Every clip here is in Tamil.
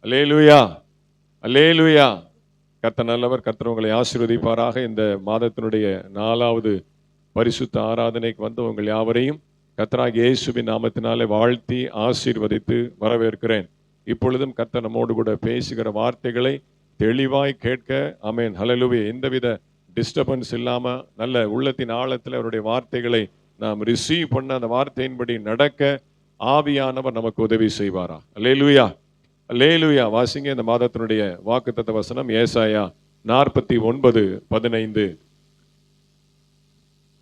அல்லேலூயா, அல்லேலூயா. கர்த்தர் நல்லவர். கர்த்தர் உங்களை ஆசீர்வதிப்பாராக. இந்த மாதத்தினுடைய 4வது பரிசுத்த ஆராதனைக்கு வந்து உங்கள் யாவரையும் கர்த்தராகிய இயேசுவின் நாமத்தினாலே வாழ்த்தி ஆசீர்வதித்து வரவேற்கிறேன். இப்பொழுதும் கர்த்தர் நம்மோடு கூட பேசுகிற வார்த்தைகளை தெளிவாய் கேட்க, ஆமென், ஹல்லேலூயா, எந்தவித டிஸ்டர்பன்ஸ் இல்லாம நல்ல உள்ளத்தின் ஆழத்தில் அவருடைய வார்த்தைகளை நாம் ரிசீவ் பண்ண அந்த வார்த்தையின்படி நடக்க ஆவியானவர் நமக்கு உதவி செய்வாரா. அல்லேலூயா, அல்லேலூயா. வாசிங்க இந்த மாதத்தினுடைய வாக்குத்தத்த வசனம் ஏசாயா 49:15.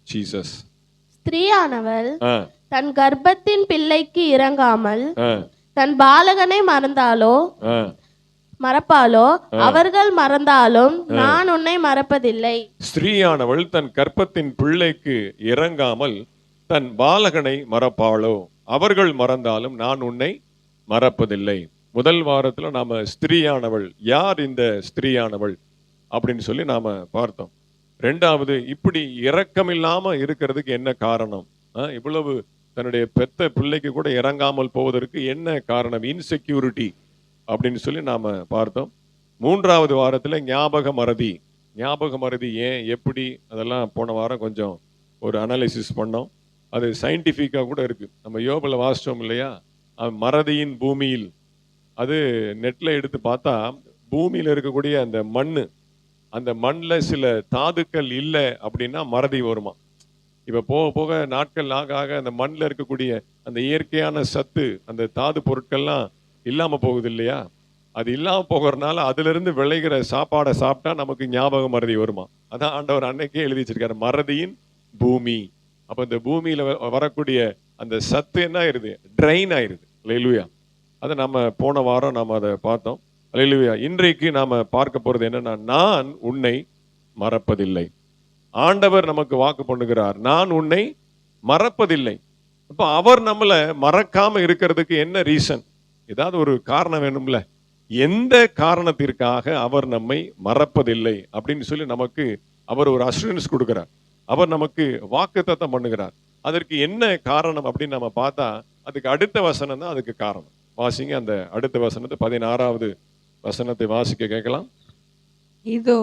ஜீசஸ். ஸ்திரீயானவள் தன் கர்ப்பத்தின் பிள்ளைக்கு இறங்காமல் தன் பாலகனை மறப்பாளோ? அவர்கள் மறந்தாலும் நான் உன்னை மறப்பதில்லை. ஸ்திரீயானவள் தன் கர்ப்பத்தின் பிள்ளைக்கு இறங்காமல் தன் பாலகனை மறப்பாளோ? அவர்கள் மறந்தாலும் நான் உன்னை மறப்பதில்லை. முதல் வாரத்துல நாம ஸ்திரீயானவள், யார் இந்த ஸ்திரீயானவள் அப்படின்னு சொல்லி நாம பார்த்தோம். ரெண்டாவது, இப்படி இரக்கமில்லாம இருக்கிறதுக்கு என்ன காரணம்? இவ்வளவு தன்னுடைய பெத்த பிள்ளைக்கு கூட இறங்காமல் போவதற்கு என்ன காரணம்? இன்செக்யூரிட்டி அப்படின்னு சொல்லி நாம பார்த்தோம். மூன்றாவது வாரத்துல ஞாபக மறதி. ஞாபக மறதி ஏன், எப்படி, அதெல்லாம் போன வாரம் கொஞ்சம் ஒரு அனாலிசிஸ் பண்ணோம். அது சயின்டிஃபிக்காக கூட இருக்கு. நம்ம யோபில் வாசிச்சோம் இல்லையா, மறதியின் பூமியில். அது நெட்ல எடுத்து பார்த்தா பூமியில் இருக்கக்கூடிய அந்த அந்த மண்ணில் சில தாதுக்கள் இல்லை அப்படின்னா மறதி வருமா. இப்போ போக போக நாட்கள் ஆக ஆக அந்த மண்ணில் இருக்கக்கூடிய அந்த இயற்கையான சத்து, அந்த தாது பொருட்கள்லாம் இல்லாமல் போகுது இல்லையா. அது இல்லாமல் போகிறதுனால அதிலிருந்து விளைகிற சாப்பாடை சாப்பிட்டா நமக்கு ஞாபக மறதி வருமா. அதான் ஆண்டவர் அன்னைக்கே எழுதி வச்சிருக்காரு, மறதியின் பூமி. அப்போ இந்த பூமியில் வரக்கூடிய அந்த சத்து என்ன ஆயிருது? ட்ரைன் ஆயிருது. அல்லேலூயா. அதை நம்ம போன வாரம் நாம் அதை பார்த்தோம். அல்லேலூயா. இன்றைக்கு நாம பார்க்க போறது என்னன்னா, நான் உன்னை மறப்பதில்லை. ஆண்டவர் நமக்கு வாக்கு பண்ணுகிறார், நான் உன்னை மறப்பதில்லை. அப்ப அவர் நம்மளை மறக்காம இருக்கிறதுக்கு என்ன ரீசன்? ஏதாவது ஒரு காரணம் வேணும்ல. எந்த காரணத்திற்காக அவர் நம்மை மறப்பதில்லை அப்படின்னு சொல்லி நமக்கு அவர் ஒரு அஷூரன்ஸ் கொடுக்கிறார். அவர் நமக்கு வாக்குத்தத்தம் பண்ணுகிறார். அதற்கு என்ன காரணம் அப்படின்னு நம்ம பார்த்தா, அதுக்கு அடுத்த வசனம் தான் அதுக்கு காரணம். வாசிங்க அந்த அடுத்த வசனத்தை, 16வது வசனத்தை வாசிக்க கேட்கலாம். இதோ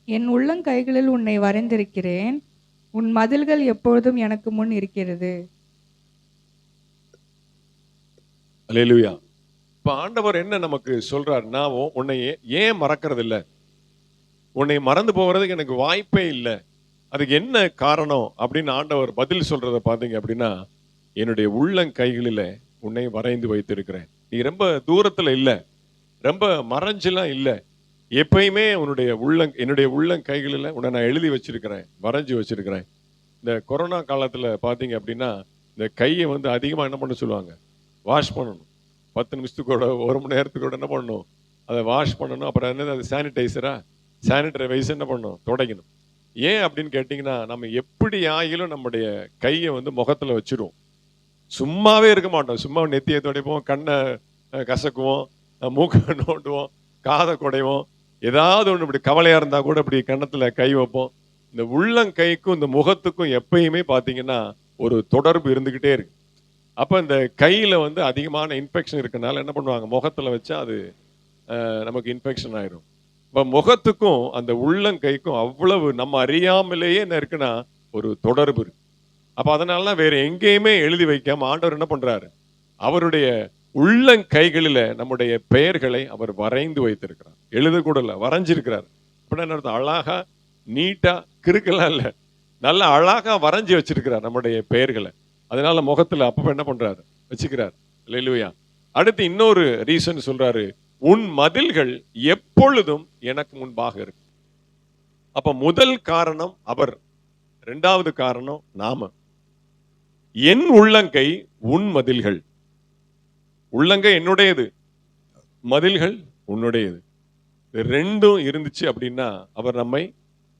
என் உள்ளங்கைகளில் உன்னை வரைந்திருக்கிறேன், உன் மதில்கள் எப்பொழுதும் எனக்கு முன் இருக்கிறது. அல்லேலூயா. இப்ப ஆண்டவர் என்ன நமக்கு சொல்றார்? நான் உன்னை ஏன் மறக்கிறது இல்லை, உன்னை மறந்து போகிறதுக்கு எனக்கு வாய்ப்பே இல்லை. அதுக்கு என்ன காரணம் அப்படின்னு ஆண்டவர் பதில் சொல்றத பாத்தீங்க அப்படின்னா, என்னுடைய உள்ளங்கைகளில உன்னை வரைந்து வைத்திருக்கிறேன். நீ ரொம்ப தூரத்துல இல்லை, ரொம்ப மறைஞ்செல்லாம் இல்லை, எப்பயுமே என்னுடைய உள்ளங்கைகளில் உன்னை நான் எழுதி வச்சிருக்கிறேன், வரைஞ்சி வச்சிருக்கிறேன். இந்த கொரோனா காலத்தில் பார்த்தீங்க அப்படின்னா இந்த கையை வந்து அதிகமாக என்ன பண்ண சொல்லுவாங்க? வாஷ் பண்ணணும். 10 நிமிஷத்துக்கு கூட 1 மணி நேரத்துக்கு கூட என்ன பண்ணணும்? அதை வாஷ் பண்ணணும். அப்புறம் என்னது, அது சானிட்டரி வைஸ் என்ன பண்ணணும்? துடைக்கணும். ஏன் அப்படின்னு கேட்டிங்கன்னா, நம்ம எப்படி ஆகிலும் நம்முடைய கையை வந்து முகத்தில் வச்சிருவோம். சும்மாவே இருக்க மாட்டோம். சும்மா நெத்தியை துடைப்போம், கண்ணை கசக்குவோம், மூக்கை நோண்டுவோம், காதை குடைவோம், ஏதாவது ஒன்று இப்படி கவலையாக இருந்தால் கூட இப்படி கன்னத்தில் கை வைப்போம். இந்த உள்ளங்கைக்கும் இந்த முகத்துக்கும் எப்பயுமே பார்த்தீங்கன்னா ஒரு தொடர்பு இருந்துக்கிட்டே இருக்கு. அப்போ இந்த கையில் வந்து அதிகமான இன்ஃபெக்ஷன் இருக்கனால என்ன பண்ணுவாங்க? முகத்தில் வச்சா அது நமக்கு இன்ஃபெக்ஷன் ஆயிடும். இப்போ முகத்துக்கும் அந்த உள்ளங்கைக்கும் அவ்வளவு நம்ம அறியாமலேயே என்ன இருக்குன்னா ஒரு தொடர்பு இருக்கு. அப்போ அதனால தான் வேற எங்கேயுமே எழுதி வைக்காம ஆண்டவர் என்ன பண்றாரு? அவருடைய உள்ளங்கைகளில நம்முடைய பெயர்களை அவர் வரைந்து வைத்திருக்கிறார். எழுத கூட இல்லை, வரைஞ்சிருக்கிறார். அப்படின்னா என்ன அர்த்தம்? அழகா நீட்டா, கிறுக்கெல்லாம் இல்லை, நல்லா அழகா வரைஞ்சி வச்சிருக்கிறார் நம்முடைய பெயர்களை. அதனால முகத்துல அப்பப்ப என்ன பண்றாரு? வச்சுக்கிறார். அல்லேலூயா. அடுத்து இன்னொரு ரீசன் சொல்றாரு, உன் மதில்கள் எப்பொழுதும் எனக்கு முன்பாக இருக்கு. அப்ப முதல் காரணம் அவர், இரண்டாவது காரணம் நாம. என் உள்ளங்கை உன் மதில்கள். உள்ளங்கை என்னுடையது, மதில்கள் உன்னுடையது. இது ரெண்டும் இருந்துச்சு அப்படின்னா அவர் நம்மை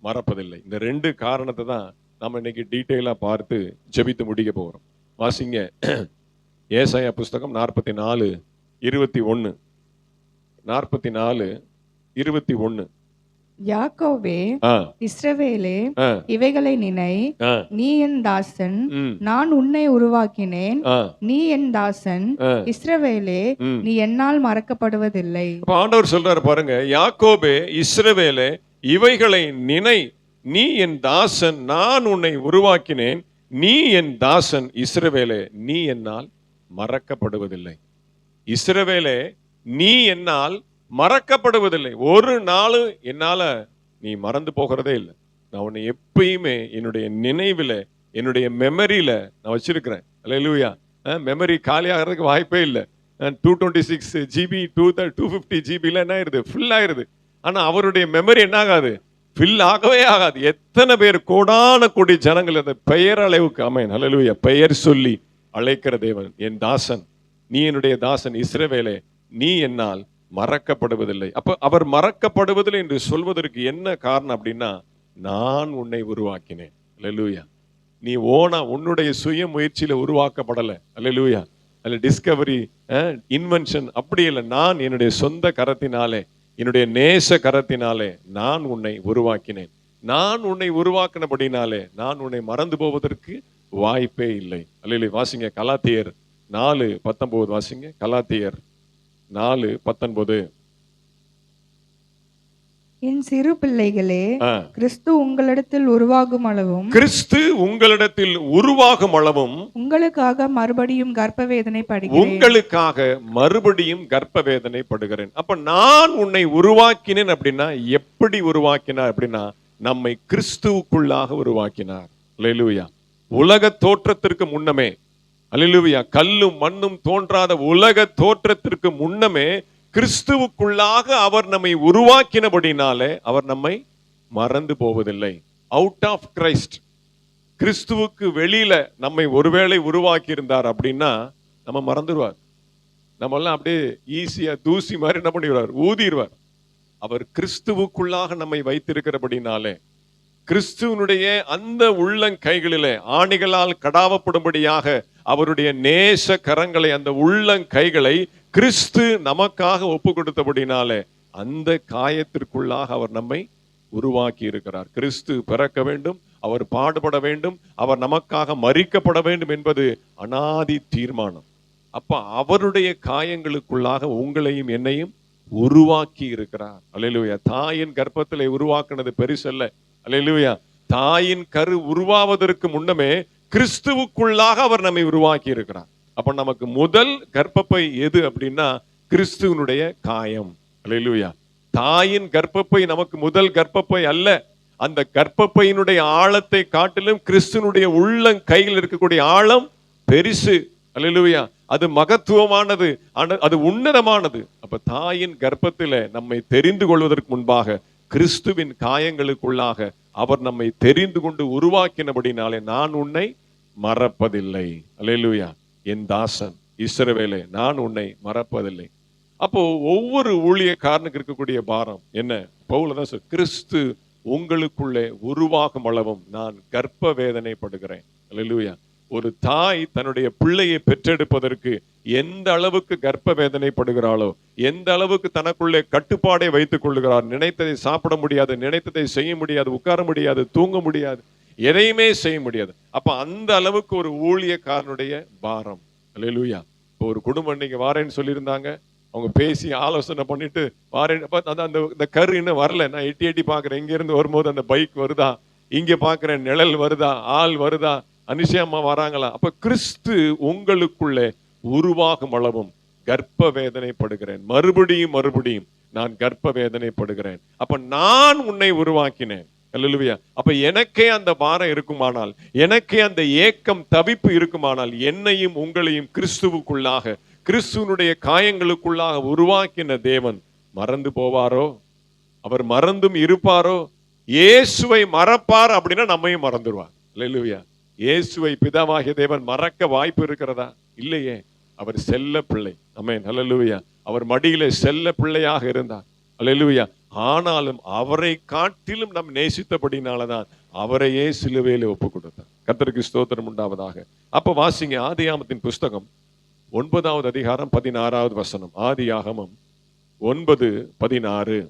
மறப்பதில்லை. இந்த 2 காரணத்தை தான் நம்ம இன்னைக்கு டீட்டெயிலா பார்த்து ஜெபித்து முடிக்க போகிறோம். வாசிங்க ஏசாயா புஸ்தகம் 44:21. 44:21. யாக்கோபே, ஆ, இஸ்ரவேலே, ஆ, இவைகளை நினை. ஆ, நீ என் தாசன், ம், நான் உன்னை உருவாக்கினேன். ஆ, நீ என் தாசன், ஆ, இஸ்ரவேலே, ம். நீ என்னால் மறக்கப்படுவதில்லை. அப்ப ஆண்டவர் சொல்றாரு பாருங்க, யாக்கோபே, இஸ்ரவேலே, இவைகளை நினை, நீ என் தாசன், நான் உன்னை உருவாக்கினேன். நீ என் தாசன் இஸ்ரவேலே, நீ என்னால் மறக்கப்படுவதில்லை. இஸ்ரவேலே, நீ என்னால் மறக்கப்படுவதில்லை. ஒரு நாளும் என்னால நீ மறந்து போகிறதே இல்லை. நான் உன்னை எப்பயுமே என்னுடைய நினைவில், என்னுடைய மெமரியில நான் வச்சிருக்கிறேன். அல்லேலூயா. மெமரி காலி ஆகிறதுக்கு வாய்ப்பே இல்லை. 226 GB 250 ஜிபில என்ன ஆயிருது, ஃபில் ஆயிருது. ஆனா அவருடைய மெமரி என்ன ஆகாது, ஃபில் ஆகவே ஆகாது. எத்தனை பேர், கோடான கோடி ஜனங்கள் அந்த பெயர் அளவுக்கு, ஆமென் அல்லேலூயா, பெயர் சொல்லி அழைக்கிற தேவன். என் தாசன், நீ என்னுடைய தாசன் இஸ்ரவேலே, நீ என்னால் மறக்கப்படுவதில்லை. அப்ப அவர் மறக்கப்படுவதில்லை என்று சொல்வதற்கு என்ன காரணம் அப்படின்னா, நான் உன்னை உருவாக்கினேன். அல்லேலூயா. நீ ஓனா உன்னுடைய சுய முயற்சியில உருவாக்கப்படலை. அல்லேலூயா. அல்ல டிஸ்கவரி, இன்வென்ஷன் அப்படி இல்லை. நான் என்னுடைய சொந்த கரத்தினாலே, என்னுடைய நேச கரத்தினாலே நான் உன்னை உருவாக்கினேன். நான் உன்னை உருவாக்கினபடினாலே நான் உன்னை மறந்து போவதற்கு வாய்ப்பே இல்லை. அல்லேலூயா. வாசிங்க கலாத்தியர் 4:19 வாசிங்க. கலாத்தியர் 4:19. என் சிறு பிள்ளைகளே, கிறிஸ்து உங்களிடத்தில் உருவாகும் அளவும், கிறிஸ்து உங்களிடத்தில் உருவாகும் அளவும் உங்களுக்காக மறுபடியும் கர்ப்ப வேதனை படுகிறேன். உங்களுக்காக மறுபடியும் கர்ப்ப வேதனை படுகிறேன். அப்ப நான் உன்னை உருவாக்கினேன் அப்படின்னா எப்படி உருவாக்கினார் அப்படின்னா, நம்மை கிறிஸ்துவுக்குள்ளாக உருவாக்கினார். அல்லேலூயா. உலக தோற்றத்திற்கு முன்னமே, அல்லேலூயா, கல்லும் மண்ணும் தோன்றாத உலக தோற்றத்திற்கு முன்னமே கிறிஸ்துவுக்குள்ளாக அவர் நம்மை உருவாக்கினபடினாலே அவர் நம்மை மறந்து போவதில்லை. அவுட் ஆஃப் கிரைஸ்ட், கிறிஸ்துவுக்கு வெளியில நம்மை ஒருவேளை உருவாக்கி இருந்தார் அப்படின்னா நம்ம மறந்துடுவார். நம்ம எல்லாம் அப்படியே ஈஸியா தூசி மாதிரி என்ன பண்ணிடுவார், ஊதிடுவார். அவர் கிறிஸ்துவுக்குள்ளாக நம்மை வைத்திருக்கிறபடினாலே, கிறிஸ்துவனுடைய அந்த உள்ளங்கைகளிலே ஆணிகளால் கடாவப்படும்படியாக அவருடைய நேச கரங்களை, அந்த உள்ளங்கைகளை கிறிஸ்து நமக்காக ஒப்பு கொடுத்தபடினாலே அந்த காயத்திற்குள்ளாக அவர் நம்மை உருவாக்கி இருக்கிறார். கிறிஸ்து பிறக்க வேண்டும், அவர் பாடுபட வேண்டும், அவர் நமக்காக மரிக்கப்பட வேண்டும் என்பது அனாதி தீர்மானம். அப்ப அவருடைய காயங்களுக்குள்ளாக உங்களையும் என்னையும் உருவாக்கி இருக்கிறார். அல்லேலூயா. தாயின் கர்ப்பத்திலே உருவாக்குனது பெருசல்ல. அல்லேலூயா. தாயின் கரு உருவாவதற்கு முன்னமே கிறிஸ்துவுக்குள்ளாக அவர் நம்மை உருவாக்கி இருக்கிறார். அப்ப நமக்கு முதல் கர்ப்பப்பை எது அப்படின்னா கிறிஸ்துவனுடைய காயம். அல்லேலூயா. தாயின் கர்ப்பப்பை நமக்கு முதல் கர்ப்பப்பை அல்ல. அந்த கர்ப்பப்பையினுடைய ஆழத்தை காட்டிலும் கிறிஸ்துவனுடைய உள்ளங்கையில் இருக்கக்கூடிய ஆழம் பெரிசு. அல்லேலூயா. அது மகத்துவமானது, அது உன்னதமானது. அப்ப தாயின் கர்ப்பத்தில நம்மை தெரிந்து கொள்வதற்கு முன்பாக கிறிஸ்துவின் காயங்களுக்குள்ளாக அவர் நம்மை தெரிந்து கொண்டு உருவாக்கினபடினாலே நான் உன்னை மறப்பதில்லை. அல்லேலூயா. என் தாசன் இஸ்ரவேலே, நான் உன்னை மறப்பதில்லை. அப்போ ஒவ்வொரு ஊழியக்காரனுக்கு இருக்கக்கூடிய பாரம் என்ன? பவுல் தான் சொல்றார், கிறிஸ்து உங்களுக்குள்ளே உருவாகும் அளவும் நான் கர்ப்ப வேதனை படுகிறேன். அல்லேலூயா. ஒரு தாய் தன்னுடைய பிள்ளையை பெற்றெடுப்பதற்கு எந்த அளவுக்கு கர்ப்ப வேதனைப்படுகிறாளோ, எந்த அளவுக்கு தனக்குள்ளே கட்டுப்பாடை வைத்துக் கொள்ளுகிறார். நினைத்ததை சாப்பிட முடியாது, நினைத்ததை செய்ய முடியாது, உட்கார முடியாது, தூங்க முடியாது, எதையுமே செய்ய முடியாது. அப்ப அந்த அளவுக்கு ஒரு ஊழியக்காரனுடைய பாரம். அல்லேலூயா. இப்போ ஒரு குடும்பம் நீங்க வாரேன்னு சொல்லியிருந்தாங்க, அவங்க பேசி ஆலோசனை பண்ணிட்டு வாரேன், அந்த கரு இன்னும் வரல, நான் எட்டி எட்டி பாக்குறேன், இங்க இருந்து வரும்போது அந்த பைக் வருதா, இங்க பாக்குறேன் நிழல் வருதா, ஆள் வருதா, அனுஷியம்மா வராங்களா. அப்ப கிறிஸ்து உங்களுக்குள்ளே உருவாகும் அளவும் கர்ப்ப வேதனைப்படுகிறேன், மறுபடியும் மறுபடியும் நான் கர்ப்ப வேதனைப்படுகிறேன். அப்ப நான் உன்னை உருவாக்கினேன். அல்லேலூயா. அப்ப எனக்கே அந்த பாரம் இருக்குமானால், எனக்கே அந்த ஏக்கம் தவிப்பு இருக்குமானால், என்னையும் உங்களையும் கிறிஸ்துவுக்குள்ளாக, கிறிஸ்துவனுடைய காயங்களுக்குள்ளாக உருவாக்கின தேவன் மறந்து போவாரோ? அவர் மறந்தும் இருப்பாரோ? இயேசுவை மறப்பார் அப்படின்னா நம்மையும் மறந்துடுவார். அல்லேலூயா. இயேசுவை பிதாவாகிய தேவன் மறக்க வாய்ப்பு இருக்கிறதா? இல்லையே. அவர் செல்ல பிள்ளை. ஆமென். அல்லேலூயா. அவர் மடியிலே செல்ல பிள்ளையாக இருந்தார். அல்லேலூயா. ஆனாலும் அவரை காட்டிலும் நம் நேசித்தபடினாலதான் அவரையே சிலுவையிலே ஒப்பு கொடுத்தார். கர்த்தருக்கு ஸ்தோத்திரம் உண்டாவதாக. அப்ப வாசிங்க ஆதியாகமத்தின் புஸ்தகம் 9வது அதிகாரம் 16வது வசனம். ஆதியாகமம் 9:16.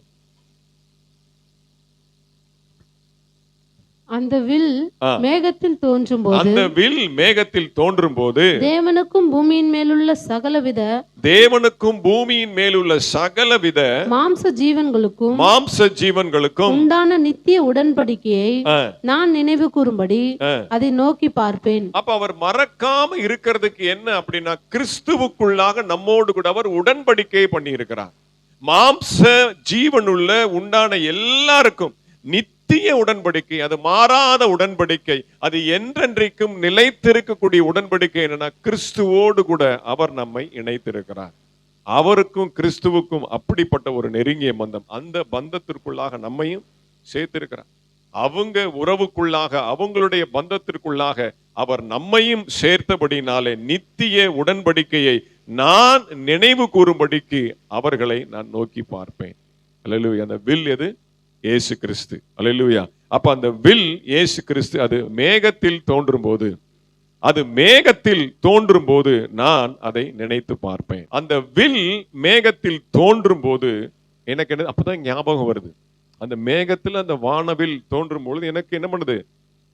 அந்த வில் மேகத்தில் தோன்றும் போது அந்த வில் மேகத்தில் தோன்றும் போது தேவனுக்கும் பூமியின் மேலுள்ள சகலவித மாம்ச ஜீவன்களுக்கும் உண்டான நித்திய உடன்படிக்கையை நான் நினைவு கூறும்படி அதை நோக்கி பார்ப்பேன். அப்ப அவர் மறக்காம இருக்கிறதுக்கு என்ன அப்படின்னா, கிறிஸ்துவுக்குள்ளாக நம்மோடு கூட அவர் உடன்படிக்கை பண்ணி இருக்கிறார். மாம்ச ஜீவனுள்ள உண்டான எல்லாருக்கும் நித்திய உடன்படிக்கை, அது மாறாத உடன்படிக்கை, அது என்றென்றைக்கும் நிலைத்திருக்கக்கூடிய உடன்படிக்கை. என்னன்னா, கிறிஸ்துவோடு கூட அவர் நம்மை இணைத்திருக்கிறார். அவருக்கும் கிறிஸ்துவுக்கும் அப்படிப்பட்ட ஒரு நெருங்கிய பந்தம், அந்த பந்தத்திற்குள்ளாக நம்மையும் சேர்த்திருக்கிறார். அவங்க உறவுக்குள்ளாக, அவங்களுடைய பந்தத்திற்குள்ளாக அவர் நம்மையும் சேர்த்தபடினாலே நித்திய உடன்படிக்கையை நான் நினைவு கூறும்படிக்கு அவர்களை நான் நோக்கி பார்ப்பேன். அல்லேலூயா. அந்த வில் எது? இயேசு கிறிஸ்து. அல்லேலூயா. அப்ப அந்த வில் இயேசு கிறிஸ்து. அது மேகத்தில் தோன்றும் போது நான் அதை நினைத்து பார்ப்பேன். அந்த வில் மேகத்தில் தோன்றும் போது எனக்கு என்ன, அப்பதான் ஞாபகம் வருது. அந்த மேகத்தில் அந்த வானவில் தோன்றும் பொழுது எனக்கு என்ன பண்ணுது?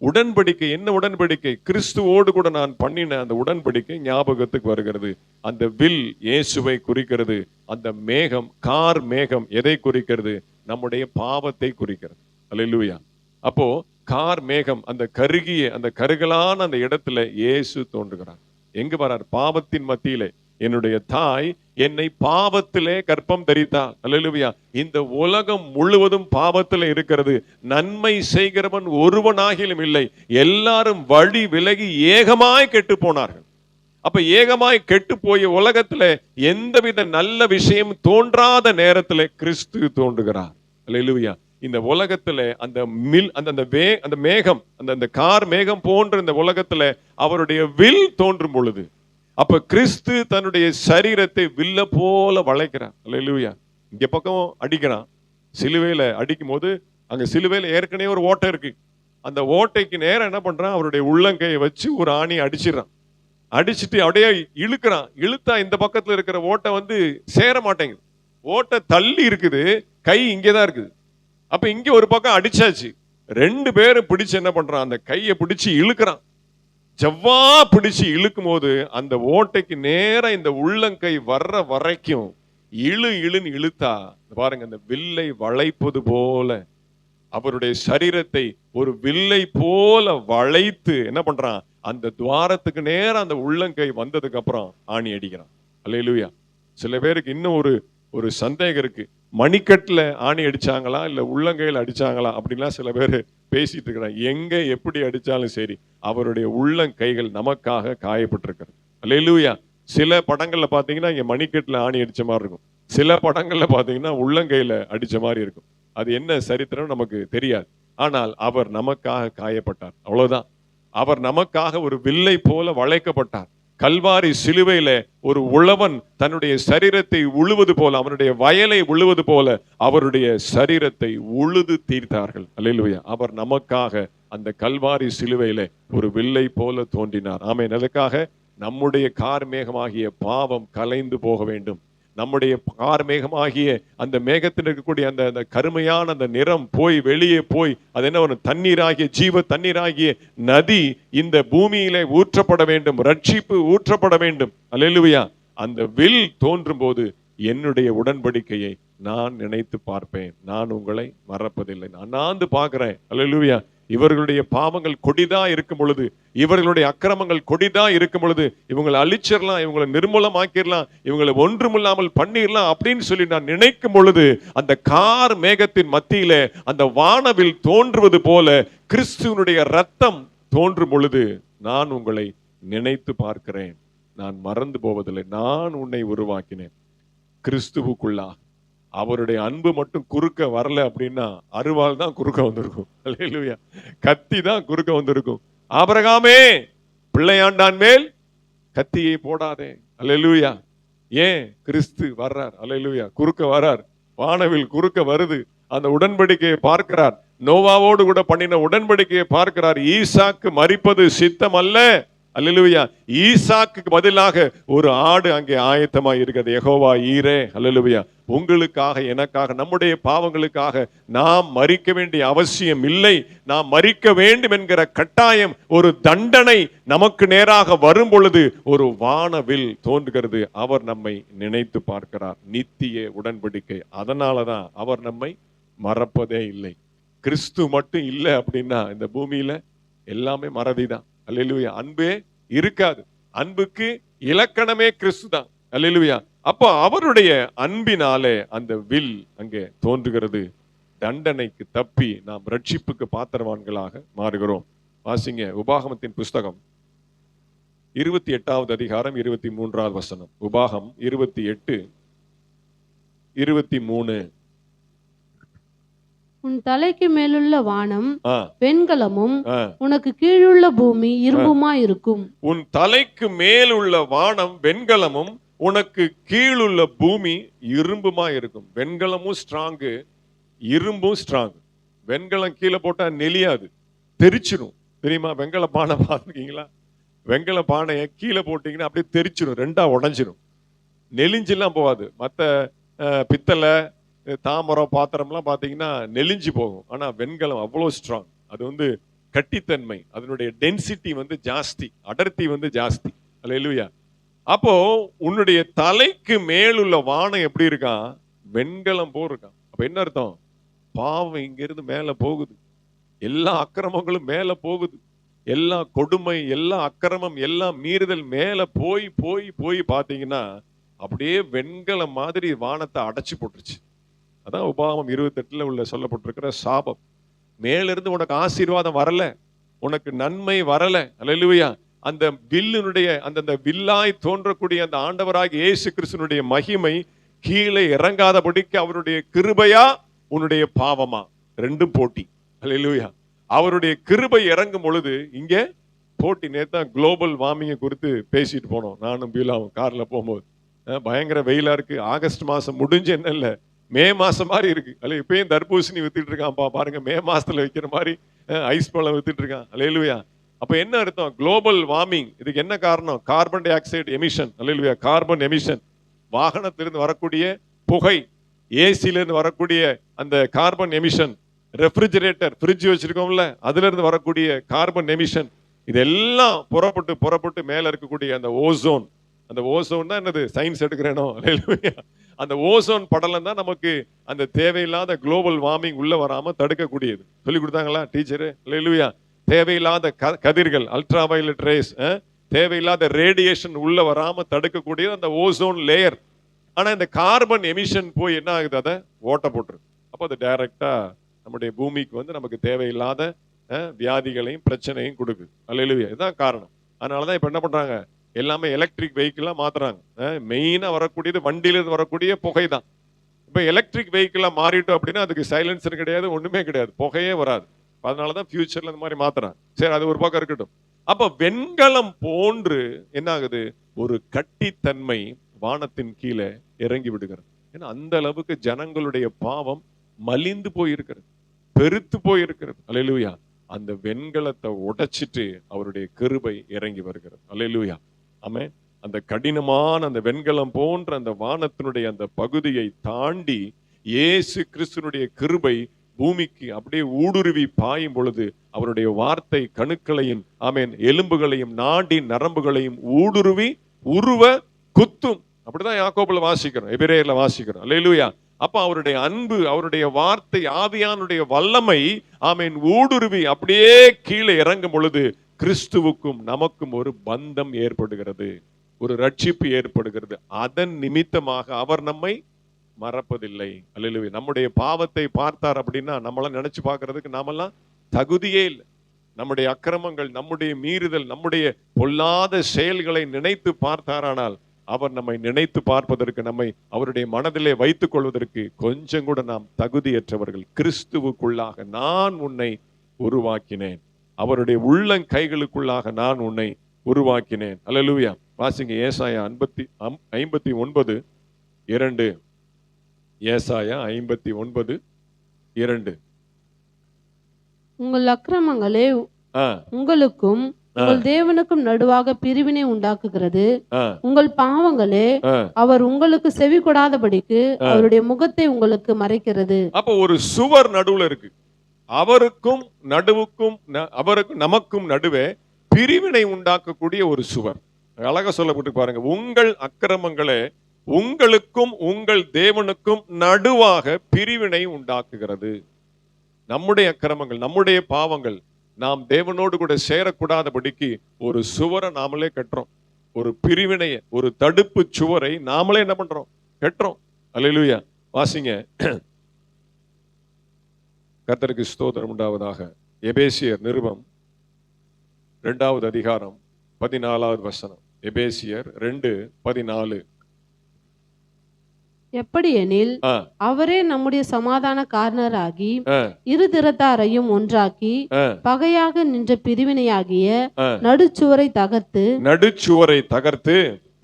உடன்படிக்கை. என்ன உடன்படிக்கை? கிறிஸ்துவோடு கூட நான் பண்ணின அந்த உடன்படிக்கை ஞாபகத்துக்கு வருகிறது. அந்த வில் இயேசுவை குறிக்கிறது. அந்த மேகம், கார் மேகம் எதை குறிக்கிறது? நம்முடைய பாவத்தை குறிக்கிறது. அல்லேலூயா. அப்போ கார் மேகம், அந்த கருகிய, அந்த கருகலான அந்த இடத்துல இயேசு தோன்றுகிறார். எங்க வரார்? பாவத்தின் மத்தியிலே. என்னுடைய தாய் என்னை பாவத்திலே கர்ப்பம் தரித்தாள். அல்லேலூயா. இந்த உலகம் முழுவதும் பாவத்திலே இருக்கிறது. நன்மை செய்கிறவன் ஒருவனாகிலும் இல்லை. எல்லாரும் வழி விலகி ஏகமாய் கெட்டு போனார்கள். அப்ப ஏகமாய் கெட்டு போய் உலகத்துல எந்தவித நல்ல விஷயம் தோன்றாத நேரத்துல கிறிஸ்து தோன்றுகிறார். அல்லேலூயா. இந்த உலகத்துல அந்த மேகம், அந்த கார் மேகம் போன்ற இந்த உலகத்துல அவருடைய வில் தோன்றும் பொழுது, அப்ப கிறிஸ்து தன்னுடைய சரீரத்தை வில்ல போல வளைக்கிறார். அல்லேலூயா. இங்க பக்கம் அடிக்கிறான். சிலுவையில அடிக்கும் போது அங்க சிலுவையில ஏற்கனவே ஒரு ஓட்டை இருக்கு. அந்த ஓட்டைக்கு நேரம் என்ன பண்றான்? அவருடைய உள்ளங்கையை வச்சு ஒரு ஆணி அடிச்சிடறான். அடிச்சுட்டு அப்படியே இழுக்கிறான். இழுத்தா இந்த பக்கத்துல இருக்கிற ஓட்டை சேர மாட்டேங்குது. ஓட்டை தள்ளி இருக்குது, கை இங்கேதான் இருக்குது. அப்ப இங்க ஒரு பக்கம் அடிச்சாச்சு. ரெண்டு பேரும் பிடிச்சு என்ன பண்றான்? அந்த கையை பிடிச்சு இழுக்கிறான். ஜவ்வா பிடிச்சு இழுக்கும் போது அந்த ஓட்டைக்கு நேரம் இந்த உள்ளங்கை வர்ற வரைக்கும் இழுன்னு இழுத்தா பாருங்க, அந்த வில்லை வளைப்பது போல அவருடைய சரீரத்தை ஒரு வில்லை போல வளைத்து என்ன பண்றான்? அந்த துவாரத்துக்கு நேரம் அந்த உள்ளங்கை வந்ததுக்கு அப்புறம் ஆணி அடிக்கிறான். அல்லேலூயா. சில பேருக்கு இன்னும் ஒரு சந்தேகம் இருக்கு. மணிக்கட்டுல ஆணி அடிச்சாங்களா இல்ல உள்ளங்கையில் அடிச்சாங்களா அப்படின்லாம் சில பேர் பேசிட்டு இருக்கிறாங்க. எங்க எப்படி அடிச்சாலும் சரி, அவருடைய உள்ளங்கைகள் நமக்காக காயப்பட்டிருக்கிறது. அல்லேலூயா. சில படங்கள்ல பாத்தீங்கன்னா இங்க மணிக்கட்டுல ஆணி அடிச்ச மாதிரி இருக்கும். சில படங்கள்ல பாத்தீங்கன்னா உள்ளங்கையில அடிச்ச மாதிரி இருக்கும். அது என்ன சரித்திரம் நமக்கு தெரியாது. ஆனால் அவர் நமக்காக காயப்பட்டார். அவ்வளவுதான். அவர் நமக்காக ஒரு வில்லை போல வளைக்கப்பட்டார். கல்வாரி சிலுவையில ஒரு உழவன் தன்னுடைய சரீரத்தை உழுவது போல, அவனுடைய வயலை உழுவது போல அவருடைய சரீரத்தை உழுது தீர்த்தார்கள். அல்லேலூயா. அவர் நமக்காக அந்த கல்வாரி சிலுவையில ஒரு வில்லை போல தோன்றினார். ஆமென். அதற்காக நம்முடைய கார்மேகமாகிய பாவம் கலைந்து போக வேண்டும். நம்முடைய கார்மேகமாகிய அந்த மேகத்தில் இருக்கக்கூடிய அந்த கருமையான அந்த நிறம் போய் வெளியே போய் அது என்ன ஒரு தண்ணீராகிய, ஜீவ தண்ணீராகிய நதி இந்த பூமியிலே ஊற்றப்பட வேண்டும். ரட்சிப்பு ஊற்றப்பட வேண்டும். அல்லேலூயா. அந்த வில் தோன்றும் போது என்னுடைய உடன்படிக்கையை நான் நினைத்து பார்ப்பேன். நான் உங்களை மறப்பதில்லை. நான் அண்ணாந்து பார்க்கிறேன். அல்லேலூயா. இவர்களுடைய பாவங்கள் கொடிதா இருக்கும் பொழுது, இவர்களுடைய அக்கிரமங்கள் கொடிதா இருக்கும் பொழுது, இவங்களை அழிச்சிடலாம், இவங்களை நிர்மூலமாக்கிடலாம், இவங்களை ஒன்றுமில்லாமல் பண்ணிடலாம் அப்படின்னு சொல்லி நான் நினைக்கும் பொழுது, அந்த கார் மேகத்தின் மத்தியில அந்த வானவில் தோன்றுவது போல கிறிஸ்துவனுடைய ரத்தம் தோன்றும் பொழுது நான் உங்களை நினைத்து பார்க்கிறேன். நான் மறந்து போவதில்லை. நான் உன்னை உருவாக்கினேன். கிறிஸ்துவுக்குள்ளா அவருடைய அன்பு மட்டும் குறுக்க வரல அப்படின்னா அருவாள் தான் குறுக்க வந்திருக்கும். அல்லேலூயா. கத்தி தான் குறுக்க வந்திருக்கும். ஆபிரகாமே, பிள்ளையாண்டான் மேல் கத்தியை போடாதே. அல்லேலூயா. ஏன்? கிறிஸ்து வர்றார். அல்லேலூயா. குறுக்க வர்றார். வானவில் குறுக்க வருது. அந்த உடன்படிக்கையை பார்க்கிறார். நோவாவோடு கூட பண்ணின உடன்படிக்கையை பார்க்கிறார். ஈசாக்கு மரிப்பது சித்தம் அல்ல. அல்லேலூயா. ஈசாக்குக்கு பதிலாக ஒரு ஆடு அங்கே ஆயத்தமா இருக்கிறது. யெகோவா ஈரே. அல்லேலூயா. உங்களுக்காக, எனக்காக, நம்முடைய பாவங்களுக்காக நாம் மரிக்க வேண்டிய அவசியம் இல்லை. நாம் மரிக்க வேண்டும் என்கிற கட்டாயம், ஒரு தண்டனை நமக்கு நேராக வரும் பொழுது ஒரு வானவில் தோன்றுகிறது. அவர் நம்மை நினைத்து பார்க்கிறார். நித்திய உடன்படிக்கை. அதனாலதான் அவர் நம்மை மறப்பதே இல்லை. கிறிஸ்து மட்டும் இல்லை அப்படின்னா இந்த பூமியில எல்லாமே மறதிதான். அல்லேலூயா. அன்பே இருக்காது. அன்புக்கு இலக்கணமே கிறிஸ்து தான். அல்லேலூயா. அப்போ அவருடைய அன்பினாலே அந்த வில் அங்கே தோன்றுகிறது. தண்டனைக்கு தப்பி நாம் ரட்சிப்புக்கு பாத்திரவான்களாக மாறுகிறோம். வாசிங்க உபாகமத்தின் புஸ்தகம் 28வது அதிகாரம் 23வது வசனம். உபாகம் 28:23. உன் தலைக்கு மேலுள்ள வானம் வெண்கலமும் உனக்கு கீழுள்ள பூமி இரும்புமா இருக்கும். உன் தலைக்கு மேலுள்ள வானம் வெண்கலமும் உனக்கு கீழுள்ள பூமி இரும்புமா இருக்கும். வெண்கலமும் ஸ்ட்ராங்கு, இரும்பும் ஸ்ட்ராங். வெண்கலம் கீழே போட்டா நெளியாது, தெரிச்சிடும். தெரியுமா? வெண்கல பானை பார்த்துருக்கீங்களா? வெண்கல பானையை கீழே போட்டீங்கன்னா அப்படியே தெரிச்சிடும், ரெண்டா உடஞ்சிடும். நெலிஞ்செல்லாம் போகாது. மற்ற பித்தளை, தாமரம், பாத்திரம்லாம் பார்த்தீங்கன்னா நெலிஞ்சு போகும். ஆனா வெண்கலம் அவ்வளோ ஸ்ட்ராங். அது கட்டித்தன்மை, அதனுடைய டென்சிட்டி ஜாஸ்தி, அடர்த்தி ஜாஸ்தி. அல்லேலூயா. அப்போ உன்னுடைய தலைக்கு மேலுள்ள வானம் எப்படி இருக்கான்? வெண்கலம் போல் இருக்கான். அப்ப என்ன அர்த்தம்? பாவம் இங்கிருந்து மேல போகுது, எல்லா அக்கிரமங்களும் மேல போகுது, எல்லா கொடுமை, எல்லா அக்கிரமம், எல்லா மீறுதல் மேல போய் போய் போய் பார்த்தீங்கன்னா அப்படியே வெண்கலம் மாதிரி வானத்தை அடைச்சு போட்டுருச்சு. அதான் உபாகமம் 28 உள்ள சொல்லப்பட்டிருக்கிற சாபம். மேலிருந்து உனக்கு ஆசீர்வாதம் வரல, உனக்கு நன்மை வரல. அல்லேலூயா. அந்த வில்லினுடைய அந்த வில்லாய் தோன்றக்கூடிய அந்த ஆண்டவராகிய இயேசு கிறிஸ்துவினுடைய மகிமை கீழே இறங்காதபடிக்கு அவருடைய கிருபையா உன்னுடைய பாவமா, ரெண்டும் போட்டி. அல்லேலூயா. அவருடைய கிருபை இறங்கும் பொழுது இங்கே போட்டி. நேத்தான் குளோபல் வார்மிங்கை குறித்து பேசிட்டு போனோம், நானும் பீலாவும் கார்ல போகும்போது. பயங்கர வெயிலா இருக்கு. ஆகஸ்ட் மாசம் முடிஞ்சு என்ன இல்லை, மே மாசம் மாதிரி இருக்கு. அல்ல இப்பயும் தர்பூசணி வித்துட்டு இருக்கான் பாருங்க, மே மாசத்துல வைக்கிற மாதிரி ஐஸ் பழம் வித்துட்டு இருக்கான். அல்லேலூயா. அப்ப என்ன அர்த்தம்? Global warming. இதுக்கு என்ன காரணம்? Carbon dioxide emission. Hallelujah. Carbon emission, வாகனத்திலிருந்து வரக்கூடிய புகை, ஏசியிலிருந்து வரக்கூடிய அந்த கார்பன் எமிஷன், ரெஃப்ரிஜரேட்டர், ஃப்ரிட்ஜ் வச்சிருக்கோம்ல, அதுல இருந்து வரக்கூடிய கார்பன் எமிஷன், இதெல்லாம் புறப்பட்டு மேல இருக்கக்கூடிய அந்த ஓசோன். அந்த ஓசோன் தான் என்னது? சயின்ஸ் எடுக்கிறேனோ. அல்லேலூயா. அந்த ஓசோன் படலம் தான் நமக்கு அந்த தேவையில்லாத குளோபல் வார்மிங் உள்ள வராம தடுக்கக்கூடியது. சொல்லி கொடுத்தாங்களா டீச்சரு? அல்லேலூயா. தேவையில்லாத கதிர்கள், அல்ட்ரா வயலட் ரேஸ், தேவையில்லாத ரேடியேஷன் உள்ள வராம தடுக்கக்கூடியது அந்த ஓசோன் லேயர். ஆனா இந்த கார்பன் எமிஷன் போய் என்ன ஆகுது? அதை ஓட்ட போட்டுரு. அப்போ அது டைரக்டா நம்முடைய பூமிக்கு நமக்கு தேவையில்லாத வியாதிகளையும் பிரச்சனையும் கொடுக்குது. அல்லேலூயா. இதுதான் காரணம். அதனாலதான் இப்ப என்ன பண்றாங்க, எல்லாமே எலக்ட்ரிக் வெஹிக்கிளா மாத்துறாங்க. மெயினா வரக்கூடியது வண்டியிலிருந்து வரக்கூடிய புகை தான். இப்ப எலக்ட்ரிக் வெஹிக்கிளா மாறிட்டோம் அப்படின்னா அதுக்கு சைலன்சர் கிடையாது, ஒண்ணுமே கிடையாது, புகையே வராது. அதனாலதான் ஃபியூச்சர்ல இந்த மாதிரி மாத்துறாங்க. சரி, அது ஒரு பக்கம் இருக்கட்டும். அப்ப வெண்கலம் போன்று என்ன ஆகுது? ஒரு கட்டித்தன்மை வானத்தின் கீழே இறங்கி விடுகிறது. ஏன்னா அந்த அளவுக்கு ஜனங்களுடைய பாவம் மலிந்து போயிருக்கிறது, பெருத்து போயிருக்கிறது. அல்லேலூயா. அந்த வெண்கலத்தை உடைச்சிட்டு அவருடைய கிருபை இறங்கி வருகிறது. அல்லேலூயா. ஆமென். அந்த கடினமான அந்த வெண்கலம் போன்ற அந்த வானத்தினுடைய அந்த பகுதியை தாண்டி இயேசு கிறிஸ்துனுடைய கிருபை பூமிக்கு அப்படியே ஊடுருவி பாயும் பொழுது அவருடைய வார்த்தை கணுக்களையும் ஆமென் எலும்புகளையும் நாடி நரம்புகளையும் ஊடுருவி உருவ குத்தும். அப்படிதான் யாக்கோபுல வாசிக்கிறோம், எபிரேயர்ல வாசிக்கிறோம். அல்லேலூயா. அப்ப அவருடைய அன்பு, அவருடைய வார்த்தை, ஆவியானுடைய வல்லமை ஆமென் ஊடுருவி அப்படியே கீழே இறங்கும் பொழுது கிறிஸ்துவுக்கும் நமக்கும் ஒரு பந்தம் ஏற்படுகிறது, ஒரு ரட்சிப்பு ஏற்படுகிறது. அதன் நிமித்தமாக அவர் நம்மை மறப்பதில்லை. அல்லேலூயா. நம்முடைய பாவத்தை பார்த்தார் அப்படின்னா நம்மளாம் நினைச்சு பார்க்கறதுக்கு நாமெல்லாம் தகுதியே இல்லை. நம்முடைய அக்கிரமங்கள், நம்முடைய மீறுதல், நம்முடைய பொல்லாத செயல்களை நினைத்து பார்த்தாரானால் அவர் நம்மை நினைத்து பார்ப்பதற்கு, நம்மை அவருடைய மனதிலே வைத்துக் கொள்வதற்கு கொஞ்சம் கூட நாம் தகுதியற்றவர்கள். கிறிஸ்துவுக்குள்ளாக நான் உன்னை உருவாக்கினேன், அவருடைய உள்ளங்கைகளுக்குள்ளாக நான் உன்னை உருவாக்கினேன். அல்லேலூயா. வாசிங்க ஏசாயா 59:2. ஏசாயா 59:2. உங்கள் அக்கிரமங்களே உங்களுக்கும் உங்கள் தேவனுக்கும் நடுவாக பிரிவினை உண்டாக்குகிறது. ஆ, உங்கள் பாவங்களே ஆ. அவர் உங்களுக்கு செவி கொடாதபடிக்கு அவருடைய முகத்தை உங்களுக்கு மறைக்கிறது. அப்ப ஒரு சுவர் நடுவுல இருக்கு. அவருக்கும் அவருக்கும் நமக்கும் நடுவே பிரிவினை உண்டாக்கக்கூடிய ஒரு சுவர். அழகா சொல்லப்பட்டு பாருங்க, உங்கள் அக்கிரமங்களே உங்களுக்கும் உங்கள் தேவனுக்கும் நடுவாக பிரிவினை உண்டாக்குகிறது. நம்முடைய அக்கிரமங்கள், நம்முடைய பாவங்கள் நாம் தேவனோடு கூட சேரக்கூடாதபடிக்கு ஒரு சுவரை நாமளே கட்டுறோம். ஒரு பிரிவினையை, ஒரு தடுப்பு சுவரை நாமளே என்ன பண்றோம்? கட்டுறோம். அல்லேலூயா. வாசிங்க, கர்த்தருக்கு ஸ்தோத்திரம் உண்டாவதாக. எபேசியர் நிருபம் 2வது அதிகாரம் 14வது வசனம். எபேசியர் 2:14. எப்படி எனில் ஆ, அவரே நம்முடைய சமாதான காரணராகி ஆ, இரு திறத்தாரையும் ஒன்றாக்கி ஆ, பகையாக நின்ற பிரிவினையாகிய ஆ. நடுச்சுவரை தகர்த்து நடுச்சுவரை தகர்த்து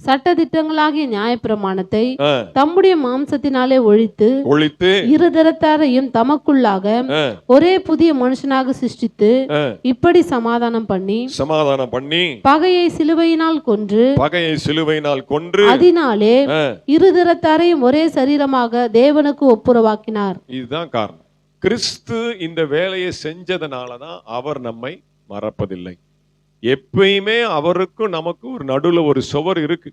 சட்டதிட்டங்களாகிய நியாயப்பிரமாணத்தை ஆ, தம்முடைய மாம்சத்தினாலே ஒழித்து ஒழித்து இரு திறத்தாரையும் தமக்குள்ளாக ஆ, ஒரே புதிய மனுஷனாக சிருஷ்டித்து ஆ, இப்படி சமாதானம் பண்ணி சமாதானம் பண்ணி பகையை சிலுவையினால் கொன்று பகையை சிலுவையினால் கொன்று அதனாலே ஆ, இரு திறத்தாரையும் ஒரே சரீரமாக தேவனுக்கு ஒப்புரவாக்கினார். இதுதான் காரணம். கிறிஸ்து இந்த வேலையை செஞ்சதுனாலதான் அவர் நம்மை மறப்பதில்லை. எப்பயுமே அவருக்கும் நமக்கு ஒரு நடுவுல ஒரு சுவர் இருக்கு,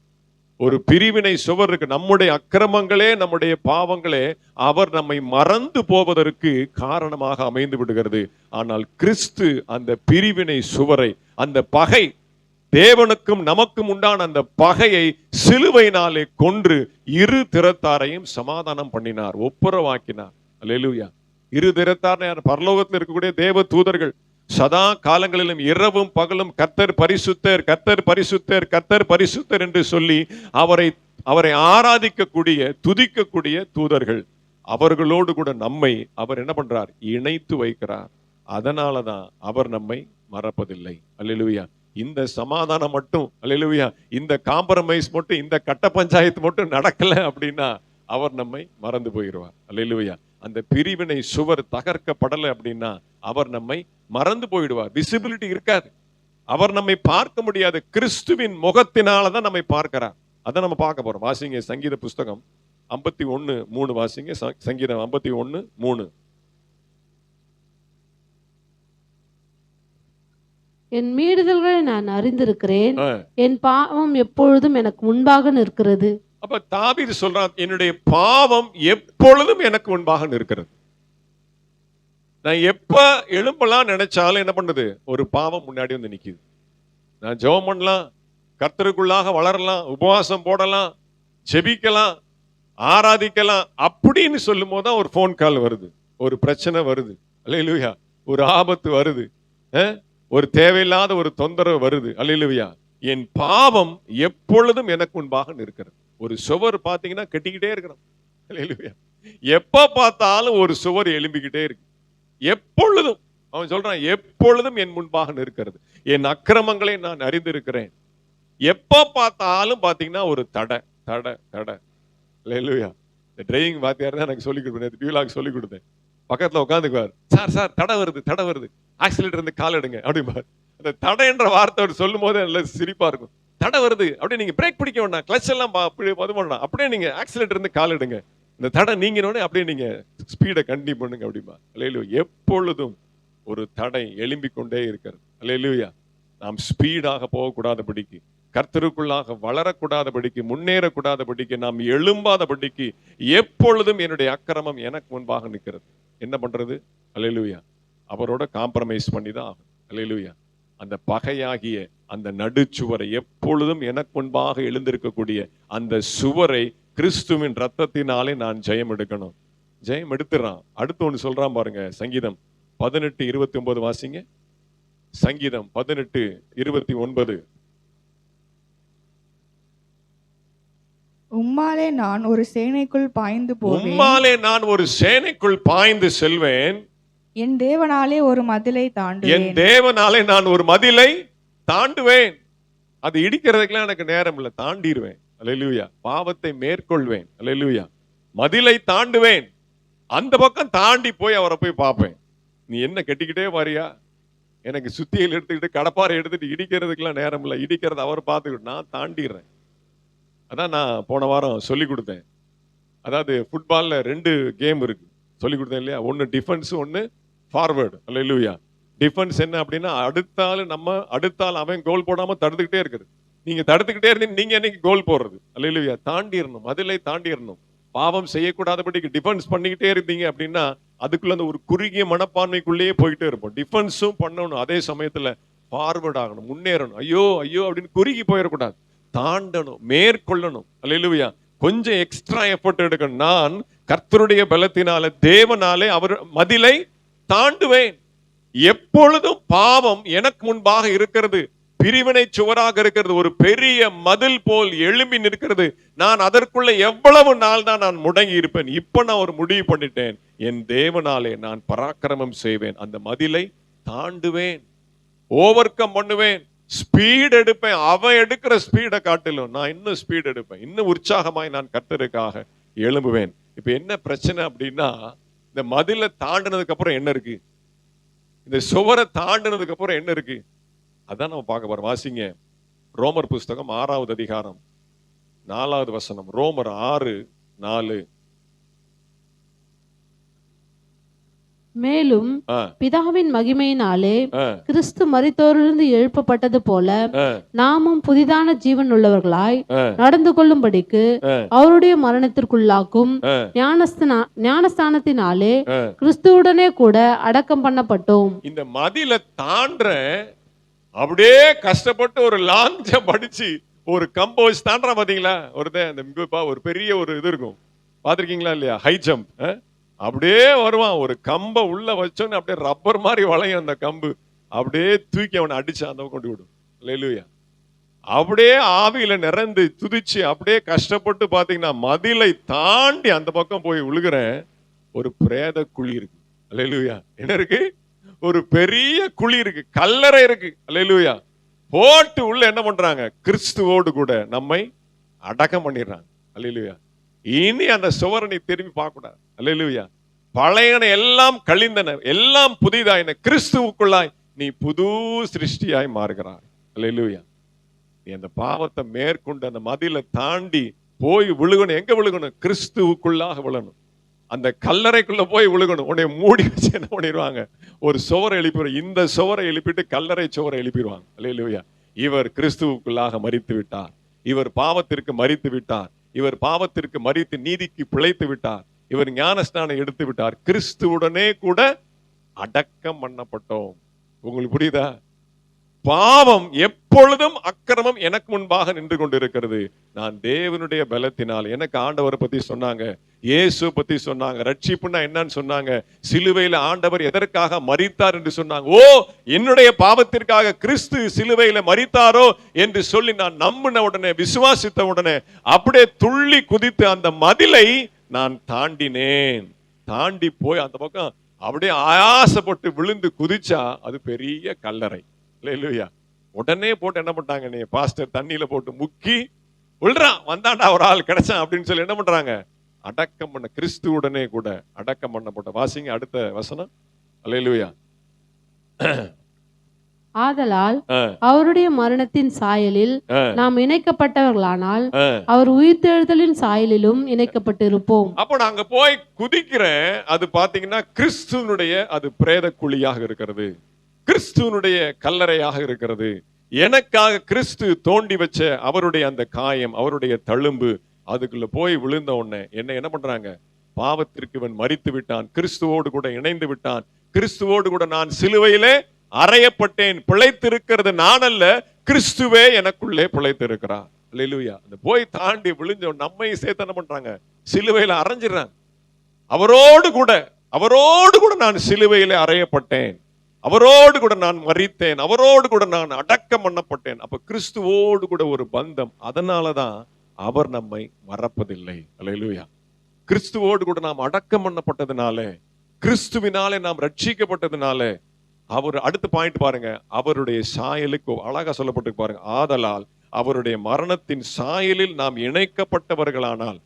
ஒரு பிரிவினை சுவர் இருக்கு. நம்முடைய அக்கிரமங்களே, நம்முடைய பாவங்களே அவர் நம்மை மறந்து போவதற்கு காரணமாக அமைந்து விடுகிறது. ஆனால் கிறிஸ்து அந்த பிரிவினை சுவரை, அந்த பகை, தேவனுக்கும் நமக்கும் உண்டான அந்த பகையை சிலுவையினாலே கொன்று இரு திறத்தாரையும் சமாதானம் பண்ணினார், ஒப்புரவாக்கினார். அல்லேலூயா. இரு திறத்தார் யார்? பரலோகத்தில் இருக்கக்கூடிய தேவ தூதர்கள். சதா காலங்களிலும் இரவும் பகலும் கர்த்தர் பரிசுத்தர், கர்த்தர் பரிசுத்தர், கர்த்தர் பரிசுத்தர் என்று சொல்லி அவரை ஆராதிக்கக்கூடிய, துதிக்கக்கூடிய தூதர்கள். அவர்களோடு கூட நம்மை அவர் என்ன பண்றார்? இணைத்து வைக்கிறார். அதனாலதான் அவர் நம்மை மறப்பதில்லை. அல்லேலூயா. இந்த சமாதானம் மட்டும், அல்லேலூயா, இந்த காம்ப்ரமைஸ் மட்டும், இந்த கட்ட பஞ்சாயத்து மட்டும் நடக்கல அப்படின்னா அவர் நம்மை மறந்து போயிடுவார். அல்லேலூயா. அந்த பிரிவினை சுவர் தகர்க்கப்படலை அப்படின்னா அவர் நம்மை மறந்து போயிடுவார். விசிபிலிட்டி இருக்காது, அவர் நம்மை பார்க்க முடியாது. கிறிஸ்துவின் முகத்தினாலதான் நம்மை பார்க்கிறார். அதை நம்ம பார்க்க போறோம். வாசிங்க சங்கீத புஸ்தகம் 51:3. வாசிங்க சங்கீதம் 51:3. என் மீறுதல்களை நான் அறிந்திருக்கிறேன், என் பாவம் எப்பொழுதும் எனக்கு முன்பாக நிற்கிறது. அப்ப தாவீது சொல்றான், என்னுடைய பாவம் எப்பொழுதும் எனக்கு முன்பாக நிற்கிறது. நான் எப்ப எழும்பலாம் நினைச்சாலும் என்ன பண்ணுது? ஒரு பாவம் முன்னாடி வந்து நிக்குது. நான் ஜெபம் பண்ணலாம், கர்த்தருக்குள்ளாக வளரலாம், உபவாசம் போடலாம், ஜெபிக்கலாம், ஆராதிக்கலாம் அப்படின்னு சொல்லும் போதுதான் ஒரு போன் கால் வருது, ஒரு பிரச்சனை வருது. அல்லேலூயா. ஒரு ஆபத்து வருது, ஒரு தேவையில்லாத ஒரு தொந்தரவு வருது. அல்லேலூயா. என் பாவம் எப்பொழுதும் எனக்கு முன்பாக நிற்கிறது. ஒரு சுவர் பாத்தீங்கன்னா கட்டிக்கிட்டே இருக்கிறோம். அல்லேலூயா. எப்ப பார்த்தாலும் ஒரு சுவர் எழும்பிக்கிட்டே இருக்கு. எப்பொழுதும் அவன் சொல்றான், எப்பொழுதும் என் முன்பாக நிற்கிறது. என் அக்கிரமங்களை நான் அறிந்திருக்கிறேன். எப்ப பார்த்தாலும் பாத்தீங்கன்னா ஒரு தடை தடை தடை. அல்லேலூயா. இந்த டிரைவிங் வாத்தியார் தான் எனக்கு சொல்லிக் கொடுத்தேன், டியூலாக் சொல்லிக் கொடுத்தேன். பக்கத்துல உட்காந்துக்குவார், சார் சார் தடை வருது தடை வருது, ஆக்சிலேட்டர் இருந்து கால் எடுங்க அப்படிம்பார். அந்த தடைன்ற வார்த்தை அவர் சொல்லும் போது நல்ல சிரிப்பா இருக்கும். தடை வருது அப்படியே நீங்க பிரேக் பிடிக்க வேண்டாம், கிளச் எல்லாம் அது பண்ணலாம், அப்படியே நீங்க ஆக்சிலேட்டர் இருந்து கால் எடுங்க, இந்த தடை நீங்கினோடனே அப்படியே நீங்க ஸ்பீடை கண்டினியூ பண்ணுங்க அப்படிமா. அல்லேலூயா. எப்பொழுதும் ஒரு தடை எழும்பிக் கொண்டே இருக்கிறது. அல்லேலூயா. நாம் ஸ்பீடாக போகக்கூடாதபடிக்கு, கர்த்தருக்குள்ளாக வளரக்கூடாதபடிக்கு, முன்னேறக்கூடாதபடிக்கு, நாம் எழும்பாதபடிக்கு எப்பொழுதும் என்னுடைய அக்கிரமம் எனக்கு முன்பாக நிற்கிறது. என்ன பண்றது? அல்லேலூயா. அவரோட காம்ப்ரமைஸ் பண்ணி தான் ஆகும். அல்லேலூயா. அந்த பகையாகிய அந்த நடுச்சுவரை, எப்பொழுதும் எனக்கு முன்பாக எழுந்திருக்கக்கூடிய அந்த சுவரை கிறிஸ்துவின் ரத்தத்தினாலே நான் ஜெயம் எடுக்கணும். ஜெயம் எடுத்துறான். அடுத்து ஒன்று சொல்றான் பாருங்க, சங்கீதம் 18:29 வாசிங்க. சங்கீதம் 18:29. உம்மாலே நான் ஒரு சேனைக்குள் பாய்ந்து போவேன், உம்மாலே நான் ஒரு சேனைக்குள் பாய்ந்து செல்வேன், என் தேவனாலே ஒரு மதிலை தாண்டுவேன், என் தேவனாலே நான் ஒரு மதிலை தாண்டுவேன். அது இடிக்கிறதுக்கெல்லாம் எனக்கு நேரம் இல்லை, தாண்டிடுவேன். அல்லேலூயா. பாவத்தை மேற்கொள்வேன். அல்லேலூயா. மதிலை தாண்டுவேன், அந்த பக்கம் தாண்டி போய் அவரை போய் பார்ப்பேன். நீ என்ன கட்டிக்கிட்டே வாரியா? எனக்கு சுத்தியில் எடுத்துக்கிட்டு கடப்பாரை எடுத்துட்டு இடிக்கிறதுக்கெல்லாம் நேரம் இல்லை. இடிக்கிறத அவர் பார்த்துக்கிட்டு நான் தாண்டிடுறேன். அதான் நான் போன வாரம் சொல்லி கொடுத்தேன். அதாவது ஃபுட்பால்ல 2 கேம் இருக்கு சொல்லி கொடுத்தேன் இல்லையா? ஒன்னு டிஃபென்ஸ், ஒன்னு ஃபார்வர்டு. அல்லேலூயா. டிஃபென்ஸ் என்ன அப்படின்னா, அடுத்தாள் அவன் கோல் போடாம தடுத்துக்கிட்டே இருக்குது. நீங்க தடுத்துக்கிட்டே இருந்தீங்க, நீங்க என்னைக்கு கோல் போடுறது? அல்லேலூயா. தாண்டிடணும், மதிலை தாண்டிடணும். பாவம் செய்யக்கூடாதபடிக்கு டிஃபென்ஸ் பண்ணிக்கிட்டே இருந்தீங்க அப்படின்னா அதுக்குள்ள அந்த ஒரு குறுகிய மனப்பான்மைக்குள்ளேயே போயிட்டே இருப்போம். டிஃபென்ஸும் பண்ணணும், அதே சமயத்துல ஃபார்வர்ட் ஆகணும், முன்னேறணும். ஐயோ ஐயோ அப்படின்னு குறுகி போயிடக்கூடாது, தாண்டணும், மேற்கொள்ளணும். அல்லேலூயா. கொஞ்சம் எக்ஸ்ட்ரா எஃபர்ட் எடுக்கணும். நான் கர்த்தருடைய பலத்தினால, தேவனாலே அவர் மதிலை தாண்டுவேன். எப்பொழுதும் பாவம் எனக்கு முன்பாக இருக்கிறது, பிரிவினை சுவராக இருக்கிறது, ஒரு பெரிய மதில் போல் எழும்பி நிற்கிறது. நான் அதற்குள்ள எவ்வளவு நாள் தான் நான் முடங்கி இருப்பேன்? இப்ப நான் ஒரு முடிவு பண்ணிட்டேன், என் தேவனாலே நான் பராக்கிரமம் செய்வேன், அந்த மதிலை தாண்டுவேன், ஓவர் கம் பண்ணுவேன், ஸ்பீட் எடுப்பேன். அவன் எடுக்கிற ஸ்பீடை காட்டிலும் நான் இன்னும் ஸ்பீட் எடுப்பேன், இன்னும் உற்சாகமாய் நான் கர்த்தருக்காக எழும்புவேன். இப்ப என்ன பிரச்சனை அப்படின்னா, இந்த மதிலை தாண்டினதுக்கு அப்புறம் என்ன இருக்கு? இந்த சுவரை தாண்டினதுக்கு அப்புறம் என்ன இருக்கு? அதான் நம்ம பார்க்க போறோம். வாசிங்க ரோமர் புஸ்தகம் 6வது அதிகாரம் 4வது வசனம். ரோமர் 6:4. மேலும் பிதாவின் மகிமையினாலே கிறிஸ்து மரித்தோரிலிருந்து எழுப்பப்பட்டது போல நாமும் புதிதான ஜீவன் உள்ளவர்களாய் நடந்து கொள்ளும்படிக்கு அவருடைய மரணத்திற்குள்ளாக்கும் ஞானஸ்தானத்தினாலே கிறிஸ்துவுடனே கூட அடக்கம் பண்ணப்பட்டோம். இந்த மதில தாண்ட அப்படியே கஷ்டப்பட்டு ஒரு லாங் ஜம்ப் அடிச்சு ஒரு கம்போஸ் தாண்டா பாத்தீங்களா? ஒரு பெரிய ஒரு இது இருக்கும், பாத்திருக்கீங்களா இல்லையா? High jump. அப்படியே வருவான், ஒரு கம்பை உள்ள வச்சோன்னு அப்படியே ரப்பர் மாதிரி வளையும் அந்த கம்பு, அப்படியே தூக்கி அவனை அடிச்சு அந்த கொண்டு விடும். அல்லேலூயா. அப்படியே ஆவியில நிறந்து துதிச்சு அப்படியே கஷ்டப்பட்டு பாத்தீங்கன்னா மதிலை தாண்டி அந்த பக்கம் போய் விழுகிறேன். ஒரு பிரேத குழி இருக்கு. அல்லேலூயா. என்ன இருக்கு? ஒரு பெரிய குழி இருக்கு, கல்லறை இருக்கு. அல்லேலூயா. போட்டு உள்ள என்ன பண்றாங்க? கிறிஸ்துவோடு கூட நம்மை அடக்கம் பண்ணிடுறாங்க. அல்லேலூயா. இனி அந்த சுவரனை திரும்பி பார்க்க கூடாது. அல்லேலூயா. பழையன எல்லாம் கழிந்தன, எல்லாம் புதிதாயின, கிறிஸ்துவுக்குள்ளாய் நீ புது சிருஷ்டியாய் மாறுகிறாய். அல்லேலூயா. நீ அந்த பாவத்தை மேற்கொண்டு அந்த மதிலை தாண்டி போய் விழுகணும். எங்க விழுகணும்? கிறிஸ்துவுக்குள்ளாக விழணும். அந்த கல்லறைக்குள்ள போய் விழுகணும். உன்னை மூடி வச்சு என்ன பண்ணிடுவாங்க? ஒரு சுவரை எழுப்பிடுவாங்க. இந்த சுவரை எழுப்பிட்டு கல்லறை சுவரை எழுப்பிடுவாங்க. அல்லேலூயா. இவர் கிறிஸ்துவுக்குள்ளாக மரித்து விட்டார், இவர் பாவத்திற்கு மரித்து விட்டார், இவர் பாவத்திற்கு மரித்து நீதிக்கு பிழைத்து விட்டார், இவர் ஞானஸ்நானம் எடுத்து விட்டார், கிறிஸ்துவுடனே கூட அடக்கம் பண்ணப்பட்டோம். உங்களுக்கு புரியுதா? பாவம் எப்பொழுதும் அக்கிரமம் எனக்கு முன்பாக நின்று கொண்டிருக்கிறது. நான் தேவனுடைய பலத்தினால், எனக்கு ஆண்டவரை பத்தி சொன்னாங்க, இயேசு பத்தி சொன்னாங்க, ரட்சிப்புன்னா என்னன்னு சொன்னாங்க, சிலுவையில ஆண்டவர் எதற்காக மரித்தார் என்று சொன்னாங்க. ஓ, என்னுடைய பாவத்திற்காக கிறிஸ்து சிலுவையில மரித்தாரோ என்று சொல்லி நான் நம்பின உடனே, விசுவாசித்த உடனே அப்படியே துள்ளி குதித்து அந்த மதிலை நான் தாண்டினேன். தாண்டி போய் அந்த பக்கம் அப்படியே ஆயாசப்பட்டு விழுந்து குதிச்சா அது பெரிய கல்லறை. அல்லேலூயா. உடனே போட்டு என்ன பண்றாங்க? நீ பாஸ்டர் தண்ணியில போட்டு முக்கி விழுறான், வந்தாண்டா ஒரு ஆள் கிடைச்சான் அப்படின்னு சொல்லி என்ன பண்றாங்க? அடக்கம் பண்ண, கிறிஸ்துவுடனே கூட அடக்கம் பண்ணப்பட்ட. வாசிங்க அடுத்த வசனம். அல்லேலூயா. ஆதலால் அவருடைய மரணத்தின் சாயலில் நாம் இணைக்கப்பட்டவர்களானால் அவர் உயிர்த்தெழுதலின் சாயலிலும் இணைக்கப்பட்டிருப்போம். அப்ப நாங்க போய் குதிக்கிறேன், அது பாத்தீங்கன்னா கிறிஸ்துவனுடைய அது பிரேத குழியாக இருக்கிறது, கிறிஸ்துவனுடைய கல்லறையாக இருக்கிறது. எனக்காக கிறிஸ்து தோண்டி வச்ச அவருடைய அந்த காயம், அவருடைய தழும்பு, அதுக்குள்ள போய் விழுந்த உடனே என்ன பண்றாங்க? பாவத்திற்கு இவன் மரித்து விட்டான், கிறிஸ்துவோடு கூட இணைந்து விட்டான், கிறிஸ்துவோடு கூட நான் சிலுவையிலே அறையப்பட்டேன், பிழைத்திருக்கிறது நான் அல்ல, கிறிஸ்துவே எனக்குள்ளே பிழைத்திருக்கிறார். அல்லேலூயா. அந்த போய் தாண்டி விழுந்த நம்மை சேர்த்து என்ன பண்றாங்க? சிலுவையில அறைஞ்சிடறாங்க. அவரோடு கூட நான் சிலுவையிலே அறையப்பட்டேன், அவரோடு கூட நான் மரித்தேன், அவரோடு கூட நான் அடக்கம் பண்ணப்பட்டேன். அப்ப கிறிஸ்துவோடு கூட ஒரு பந்தம். அதனாலதான் அவர் நம்மை மறப்பதில்லை. அல்லேலூயா. கிறிஸ்துவோடு கூட நாம் அடக்கம் பண்ணப்பட்டதுனால, கிறிஸ்துவினாலே நாம் ரட்சிக்கப்பட்டதுனால, அவர் அடுத்த பாயிண்ட் பாருங்க, அவருடைய சாயலுக்கு அழகா சொல்லப்பட்டு பாருங்க. ஆதலால் அவருடைய மரணத்தின் சாயலில் நாம் இணைக்கப்பட்டவர்களானால்,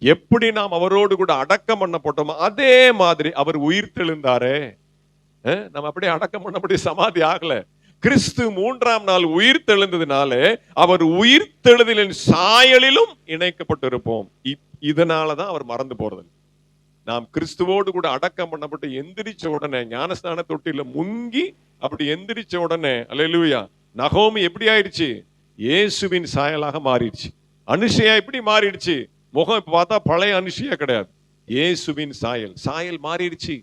எப்படி நாம் அவரோடு கூட அடக்கம் பண்ணப்பட்டோமோ அதே மாதிரி அவர் உயிர்த்தெழுந்தாரே. நம்ம அப்படியே அடக்கம் பண்ணபடி சமாதி ஆகல. கிறிஸ்து 3ஆம் நாள் உயிர் தெழுந்ததினாலே அவர் உயிர் தெழுதலின் சாயலிலும் இணைக்கப்பட்டிருப்போம். இதனாலதான் அவர் மறந்து போறது. நாம் கிறிஸ்துவோடு கூட அடக்கம் பண்ணப்பட்டு எந்திரிச்ச உடனே ஞானஸ்நான தொட்டில முங்கி அப்படி எந்திரிச்ச உடனே அல்லேலூயா, நகோமி எப்படி ஆயிடுச்சு? இயேசுவின் சாயலாக மாறிடுச்சு. அனுஷையா எப்படி மாறிடுச்சு? முகம் இப்ப பார்த்தா பழைய அனுஷையா கிடையாது, இயேசுவின் சாயல் மாறிடுச்சு.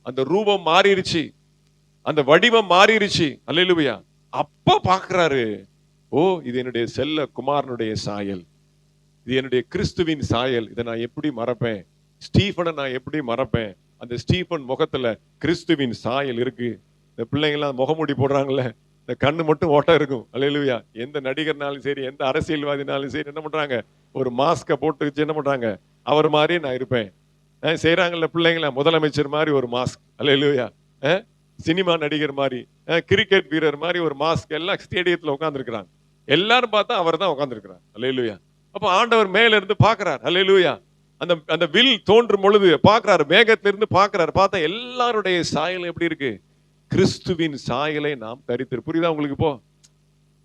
அந்த ரூபம் மாறிடுச்சு, அந்த வடிவம் மாறிடுச்சு. அல்லேலூயா. அப்ப பாக்குறாரு, ஓ இது என்னுடைய செல்ல குமாரனுடைய சாயல், இது என்னுடைய கிறிஸ்துவின் சாயல். இதை நான் எப்படி மறப்பேன்? ஸ்டீஃபனை நான் எப்படி மறப்பேன்? அந்த ஸ்டீஃபன் முகத்துல கிறிஸ்துவின் சாயல் இருக்கு. இந்த பிள்ளைங்களாம் முகமூடி போடுறாங்கல்ல, இந்த கண்ணு மட்டும் ஓட்டம் இருக்கும். அல்லேலூயா. எந்த நடிகர்னாலும் சரி, எந்த அரசியல்வாதினாலும் சரி, என்ன பண்றாங்க? ஒரு மாஸ்கை போட்டு வச்சு என்ன பண்றாங்க? அவர் மாதிரியே நான் இருப்பேன் செய்யறாங்கல்ல பிள்ளைங்கள. முதலமைச்சர் மாதிரி ஒரு மாஸ்க், அல்லேலூயா. சினிமா நடிகர் மாதிரி, கிரிக்கெட் வீரர் மாதிரி ஒரு மாஸ்க் எல்லாம் ஸ்டேடியத்துல உட்கார்ந்துருக்கிறாங்க. எல்லாரும் பார்த்தா அவர் தான் உட்கார்ந்துருக்கிறார். அல்லேலூயா. அப்ப ஆண்டவர் மேல இருந்து பாக்குறார். அல்லேலூயா. அந்த வில் தோன்றும் பொழுது பாக்குறாரு, மேகத்திலிருந்து பாக்குறாரு. பார்த்தா எல்லாருடைய சாயல் எப்படி இருக்கு? கிறிஸ்துவின் சாயலை நாம் தரித்து. புரியுதா உங்களுக்கு இப்போ?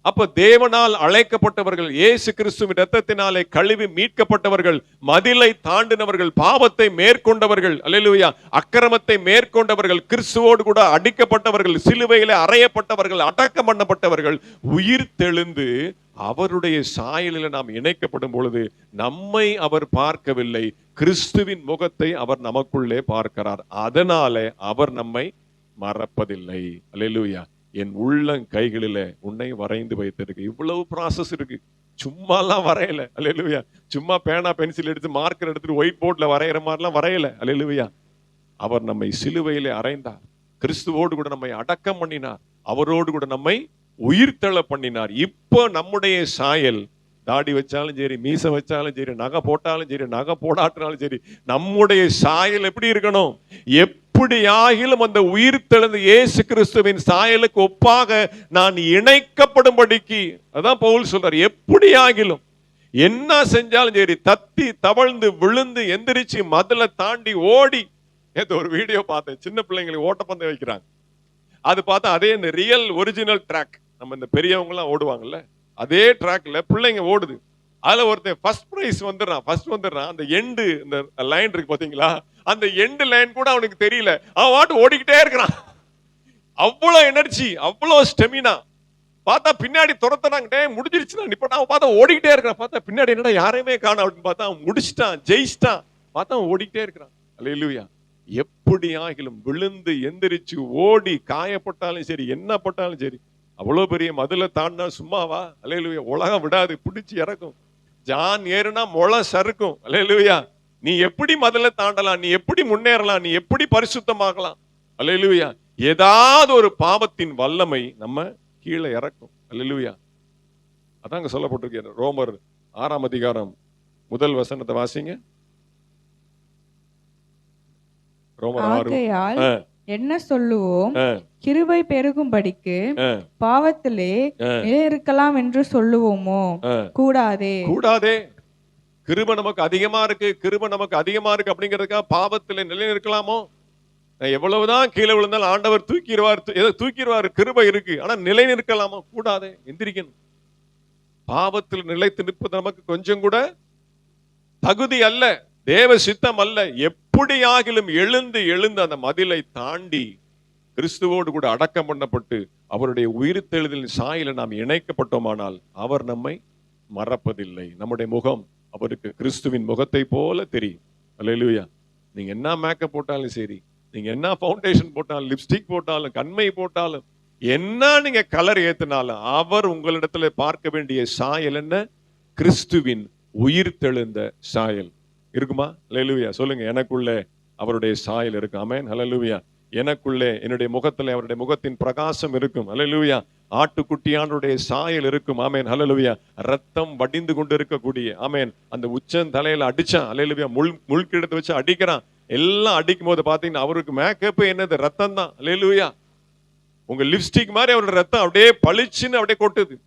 அப்ப தேவனால் அழைக்கப்பட்டவர்கள், இயேசு கிறிஸ்துவின் இரத்தத்தினாலே கழுவி மீட்கப்பட்டவர்கள், மதிலை தாண்டினவர்கள், பாவத்தை மேற்கொண்டவர்கள், அல்லேலூயா, அக்கிரமத்தை மேற்கொண்டவர்கள், கிறிஸ்துவோடு கூட அடிக்கப்பட்டவர்கள், சிலுவையிலே அறையப்பட்டவர்கள், அடக்கம் பண்ணப்பட்டவர்கள், உயிர் தெழுந்து அவருடைய சாயலில் நாம் இணைக்கப்படும் பொழுது நம்மை அவர் பார்க்கவில்லை, கிறிஸ்துவின் முகத்தை அவர் நமக்குள்ளே பார்க்கிறார். அதனாலே அவர் நம்மை மறப்பதில்லை. அல்லேலூயா. என் உள்ளங்கைகளில உன்னை வரைந்து வைத்திருக்கு. இவ்வளவு ப்ராசஸ் இருக்கு. சும்மாலாம் வரையல. அல்லேலூயா. சும்மா பேனா பென்சில் எடுத்து மார்க்கர் எடுத்துட்டு ஒயிட் போர்ட்ல வரைகிற மாதிரிலாம் வரையல. அல்லேலூயா. அவர் நம்மை சிலுவையிலே அறைந்தார், கிறிஸ்துவோடு கூட நம்மை அடக்கம் பண்ணினார், அவரோடு கூட நம்மை உயிர்த்தெழ பண்ணினார். இப்போ நம்முடைய சாயல், தாடி வச்சாலும் சரி, மீசை வச்சாலும் சரி, நகை போட்டாலும் சரி, நகை போடாட்டினாலும் சரி, நம்முடைய சாயல் எப்படி இருக்கணும்? எப்படியாகிலும் அந்த உயிர் தெழுந்த இயேசு கிறிஸ்துவின் சாயலுக்கு ஒப்பாக நான் இணைக்கப்படும்படிக்கு, அதான் பவுல் சொல்றார், எப்படியாகிலும் என்ன செஞ்சாலும் சரி, தத்தி தவழ்ந்து விழுந்து எந்திரிச்சு மதுல தாண்டி ஓடி. ஒரு வீடியோ பார்த்தேன், சின்ன பிள்ளைங்களுக்கு ஓட்டப்பந்தயம் வைக்கிறாங்க. அது பார்த்தா அதே இந்த ரியல் ஒரிஜினல் ட்ராக், நம்ம இந்த பெரியவங்க எல்லாம் ஓடுவாங்கல்ல, அதே ட்ராக்ல பிள்ளைங்க ஓடுது. அதுல ஒருத்தன் ஃபர்ஸ்ட் பிரைஸ் வந்துடுறான். அந்த எண்டு, இந்த லைன் இருக்கு பாத்தீங்களா, அந்த எண்டு லைன் கூட அவனுக்கு தெரியல, அவன் வாட்டு ஓடிக்கிட்டே இருக்கிறான். அவ்வளவு எனர்ஜி, அவ்வளவு ஸ்டெமினா. பார்த்தா பின்னாடி துரத்துறாங்க, முடிஞ்சிருச்சுன்னா நிப்பா. அவன் பார்த்தா ஓடிக்கிட்டே இருக்கிறான். பார்த்தா பின்னாடி என்னடா யாரையுமே காணோம் அப்படின்னு பார்த்தா அவன் முடிச்சிட்டான், ஜெயிச்சிட்டான். பார்த்தா அவன் ஓடிக்கிட்டே இருக்கிறான். அல்லேலூயா. எப்படியாகிலும் விழுந்து எந்திரிச்சு ஓடி, காயப்பட்டாலும் சரி, என்ன பட்டாலும் சரி, அவ்வளவு பெரிய மதுல தாண்டினா சும்மாவா? அல்லேலூயா. உலகம் விடாது, பிடிச்சு இறக்கும். ஜான் ஏறுனா முளை சறுக்கும். அல்லேலூயா. நீ எப்படி மதுல தாண்டலாம்? நீ எப்படி முன்னேறலாம்? நீ எப்படி பரிசுத்தமாகலாம்? அல்லேலூயா. ஏதாவது ஒரு பாவத்தின் வல்லமை நம்ம கீழே இறக்கும். அல்லேலூயா. அதாங்க சொல்லப்பட்டிருக்க ரோமர் 6ஆம் அதிகாரம் 1 வசனத்தை வாசிங்க. ரோமர் 6. என்ன சொல்லுவோம்? கிருபை பெருகும்படிக்கு பாவத்திலே நிலைநிற்கலாம் என்று சொல்லுவோமோ? கூடாதே. கிருபை நமக்கு அதிகமா இருக்கு, கிருபை நமக்கு அதிகமா இருக்கு அப்படிங்கிறதுக்காக பாவத்திலே நிலைநிற்கலாமோ? எவ்வளவுதான் கீழே விழுந்தாலும் ஆண்டவர் தூக்கிடுவார். கிருபை இருக்கு, ஆனா நிலை நிற்கலாமா? கூடாதே. எந்திரிக்கணும். பாவத்தில் நிலைத்து நிற்பது நமக்கு கொஞ்சம் கூட தகுதி அல்ல, தேவ சித்தம் அல்ல. எப்படியாகிலும் எழுந்து அந்த மதிலை தாண்டி கிறிஸ்துவோடு கூட அடக்கம் பண்ணப்பட்டு அவருடைய உயிர்த்தெழுதலின் சாயல நாம் இணைக்கப்பட்டோமானால் அவர் நம்மை மறப்பதில்லை. நம்முடைய முகம் அவருக்கு கிறிஸ்துவின் முகத்தை போல தெரியும். அல்லேலூயா. நீங்க என்ன மேக்கப் போட்டாலும் சரி, நீங்க என்ன ஃபவுண்டேஷன் போட்டாலும், லிப்ஸ்டிக் போட்டாலும், கண்மை போட்டாலும், என்ன நீங்க கலர் ஏத்தினாலும், அவர் உங்களிடத்துல பார்க்க வேண்டிய சாயல் என்ன? கிறிஸ்துவின் உயிர்த்தெழுந்த சாயல் இருக்குமா? அல்லேலூயா. சொல்லுங்க, எனக்குள்ளே அவருடைய சாயல் இருக்கு. ஆமென். அல்லேலூயா. எனக்குள்ளே, என்னுடைய முகத்துல அவருடைய முகத்தின் பிரகாசம் இருக்கும். அல்லேலூயா. ஆட்டுக்குட்டியானுடைய சாயல் இருக்கும். ஆமென். அல்லேலூயா. ரத்தம் வடிந்து கொண்டு இருக்கக்கூடிய, ஆமென், அந்த உச்சன் தலையில அடிச்சான். அல்லேலூயா. முள்கிடத்தை வச்சு அடிக்கிறான். எல்லாம் அடிக்கும் போது பாத்தீங்கன்னா அவருக்கு மேக்கப் என்னது? ரத்தம் தான். அல்லேலூயா. உங்க லிப்ஸ்டிக் மாதிரி அவருடைய ரத்தம் அப்படியே பளிச்சுன்னு அப்படியே கொட்டுது.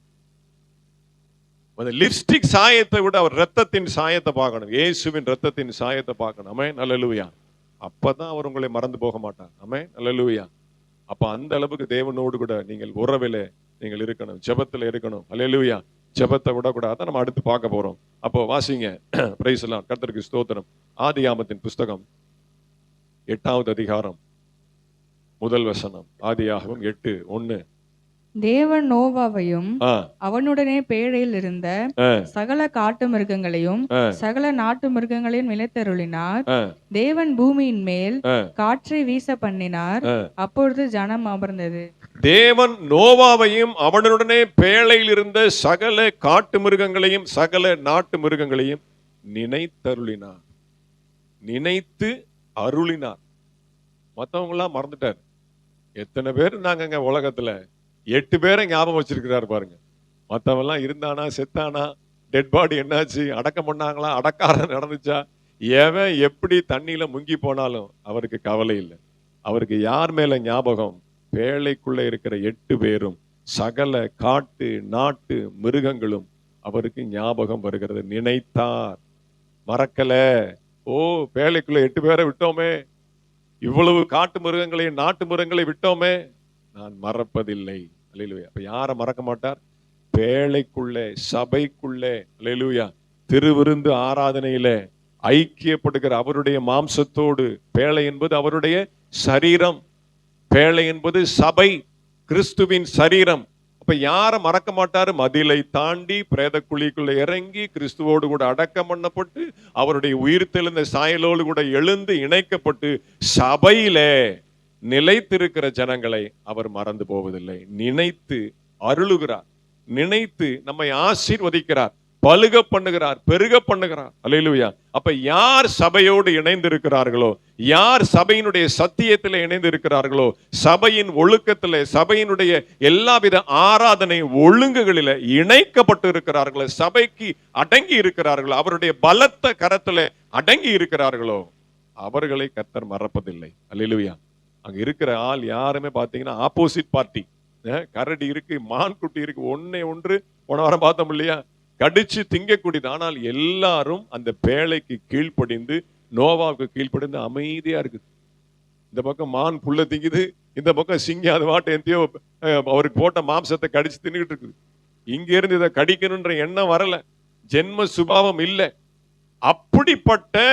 அந்த லிப்ஸ்டிக் சாயத்தை விட அவர் ரத்தத்தின் சாயத்தை பார்க்கணும். இயேசுவின் ரத்தத்தின் சாயத்தை பார்க்கணும். ஆமென். அல்லேலூயா. அப்பதான் அவர் உங்களை மறந்து போக மாட்டார். ஆமென். அல்லேலூயா. அப்ப அந்த அளவுக்கு தேவனோடு கூட நீங்கள் உறவிலே நீங்கள் இருக்கணும், ஜெபத்துல இருக்கணும். அல்லேலூயா. ஜெபத்தை விடக்கூடாது. அதான் நம்ம அடுத்து பார்க்க போறோம். அப்போ வாசிங்க. பிரைஸ் எல்லாம், கர்த்தருக்கு ஸ்தோத்திரம். ஆதியாகமத்தின் புஸ்தகம் 8வது அதிகாரம் 1 வசனம். ஆதியாகமம் 8:1. தேவன் நோவாவையும் அவனுடனே பேழையில் இருந்த சகல காட்டு மிருகங்களையும் சகல நாட்டு மிருகங்களையும் நிலைத்தருளினார். தேவன் பூமியின் மேல் காற்றை வீச பண்ணினார். அப்பொழுது ஜனம் அமர்ந்தது. தேவன் நோவாவையும் அவனுடனே பேழையில் இருந்த சகல காட்டு மிருகங்களையும் சகல நாட்டு மிருகங்களையும் நினைத்தருளினார். நினைத்து அருளினார். மற்றவங்க எல்லாம் மறந்துட்டார். எத்தனை பேர் நாங்க உலகத்துல 8 பேரை ஞாபகம் வச்சிருக்கிறாரு பாருங்க. மற்றவங்க எல்லாம் இருந்தானா, செத்தானா, டெட் பாடி என்னாச்சு, அடக்கம் பண்ணாங்களா, அடக்காரம் நடந்துச்சா, எவன் எப்படி தண்ணியில முங்கி போனாலும் அவருக்கு கவலை இல்லை. அவருக்கு யார் மேல ஞாபகம்? பேழைக்குள்ள இருக்கிற 8 பேரும் சகல காட்டு நாட்டு மிருகங்களும் அவருக்கு ஞாபகம் வருகிறது. நினைத்தார், மறக்கல. ஓ, பேழைக்குள்ள 8 பேரை விட்டோமே, இவ்வளவு காட்டு மிருகங்களையும் நாட்டு மிருகங்களை விட்டோமே, நான் மறப்பதில்லை. அல்லேலூயா. அப்ப யாரை மறக்க மாட்டார்? பேழைக்குள்ளே, சபைக்குள்ளே, அல்லேலூயா, திருவிருந்து ஆராதனையிலே ஐக்கியப்படுகிற அவருடைய மாம்சத்தோடு. பேழை என்பது அவருடைய சரீரம். பேழை என்பது சபை, கிறிஸ்துவின் சரீரம். அப்ப யாரை மறக்க மாட்டாரு? மதிலை தாண்டி பிரேத குழிக்குள்ள இறங்கி கிறிஸ்துவோடு கூட அடக்கம் பண்ணப்பட்டு அவருடைய உயிர்த்தெழுந்த சாயலோடு கூட எழுந்து இணைக்கப்பட்டு சபையிலே நிலைத்திருக்கிற ஜனங்களை அவர் மறந்து போவதில்லை. நினைத்து அருளுகிறார், நினைத்து நம்மை ஆசீர்வதிக்கிறார், பலுக பண்ணுகிறார், பெருக பண்ணுகிறார். அல்லேலூயா. அப்ப யார் சபையோடு இணைந்து இருக்கிறார்களோ, யார் சபையினுடைய சத்தியத்தில் இணைந்து இருக்கிறார்களோ, சபையின் ஒழுக்கத்தில், சபையினுடைய எல்லாவித ஆராதனை ஒழுங்குகளில இணைக்கப்பட்டு இருக்கிறார்களோ, சபைக்கு அடங்கி இருக்கிறார்களோ, அவருடைய பலத்த கரத்துல அடங்கி இருக்கிறார்களோ, அவர்களை கர்த்தர் மறப்பதில்லை. அல்லேலூயா. அங்க இருக்கிற ஆள் யாருமே பாத்தீங்கன்னா ஆப்போசிட் பார்ட்டி. கரடி இருக்கு, மான் குட்டி இருக்கு, ஒன்னே ஒன்று போன வாரம் பார்த்தோம் இல்லையா, கடிச்சு திங்கக்கூடியது. ஆனால் எல்லாரும் அந்த பேழைக்கு கீழ்ப்படிந்து, நோவாவுக்கு கீழ்ப்படிந்து அமைதியா இருக்குது. இந்த பக்கம் மான் புல்ல திங்குது, இந்த பக்கம் சிங்கம் அது வாட்டை எந்தையோ அவருக்கு போட்ட மாம்சத்தை கடிச்சு தின்னுகிட்டு இருக்குது. இங்க இருந்து இதை கடிக்கணும்ன்ற எண்ணம் வரல, ஜென்ம சுபாவம் இல்லை. அப்படிப்பட்ட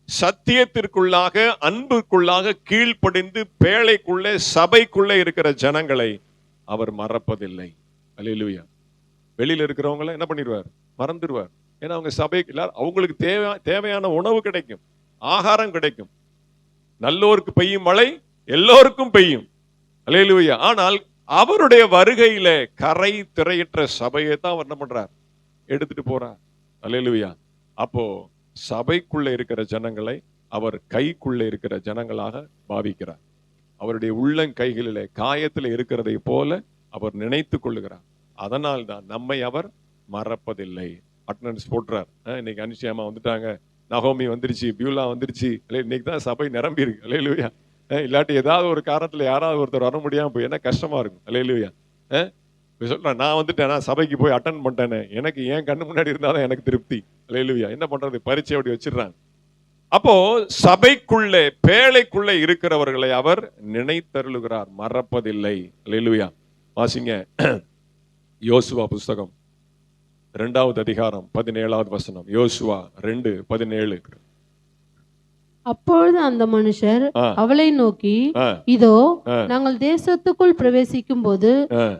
சத்தியத்திற்குள்ளாக, அன்புக்குள்ளாக கீழ்ப்படிந்து பேழைக்குள்ளே, சபைக்குள்ளே இருக்கிற ஜனங்களை அவர் மறப்பதில்லை. அல்லேலூயா. வெளியில இருக்கிறவங்கள என்ன பண்ணிடுவார்? மறந்துடுவார். ஏன்னா அவங்க சபைக்கு அவங்களுக்கு தேவையான உணவு கிடைக்கும், ஆகாரம் கிடைக்கும். நல்லோருக்கு பெய்யும் மழை எல்லோருக்கும் பெய்யும். அல்லேலூயா. ஆனால் அவருடைய வருகையில கரை திரையற்ற சபையை தான் அவர் என்ன பண்றார்? எடுத்துட்டு போறார். அல்லேலூயா. அப்போ சபைக்குள்ள இருக்கிற ஜனங்களை அவர் கைக்குள்ள இருக்கிற ஜனங்களாக பாவிக்கிறார். அவருடைய உள்ளங்கைகளிலே காயத்தில் இருக்கிறதை போல அவர் நினைத்து கொள்ளுகிறார். அதனால் தான் நம்மை அவர் மறப்பதில்லை. அட்டனன்ஸ் போட்டுறார். இன்னைக்கு அனுஷியாமா வந்துட்டாங்க, நகோமி வந்துருச்சு, பியூலா வந்துருச்சு, இன்னைக்கு தான் சபை நிரம்பி இருக்கு. அல்லேலூயா. இல்லாட்டி ஏதாவது ஒரு காரணத்துல யாராவது ஒருத்தர் வர முடியாம போய் என்ன கஷ்டமா இருக்கும். அல்லேலூயா. சொல்றேன், நான் வந்துட்டேன், நான் சபைக்கு போய் அட்டன் பண்ணிட்டேன்னு, எனக்கு ஏன் கண்ணு முன்னாடி இருந்தாதான் எனக்கு திருப்தி. அல்லேலூயா. என்ன பண்றது, பரீட்சை அப்படி வச்சிடறாங்க. அப்போ சபைக்குள்ளே, பேழைக்குள்ளே இருக்கிறவர்களை அவர் நினைத்தருளுகிறார், மறப்பதில்லை. அல்லேலூயா. வாசிங்க யோசுவா புஸ்தகம் 2வது அதிகாரம் 17வது வசனம். யோசுவா 2:17. அப்பொழுது அந்த மனுஷர் அவளை நோக்கி, இதோ நாங்கள் தேசத்துக்குள் பிரவேசிக்கும் போது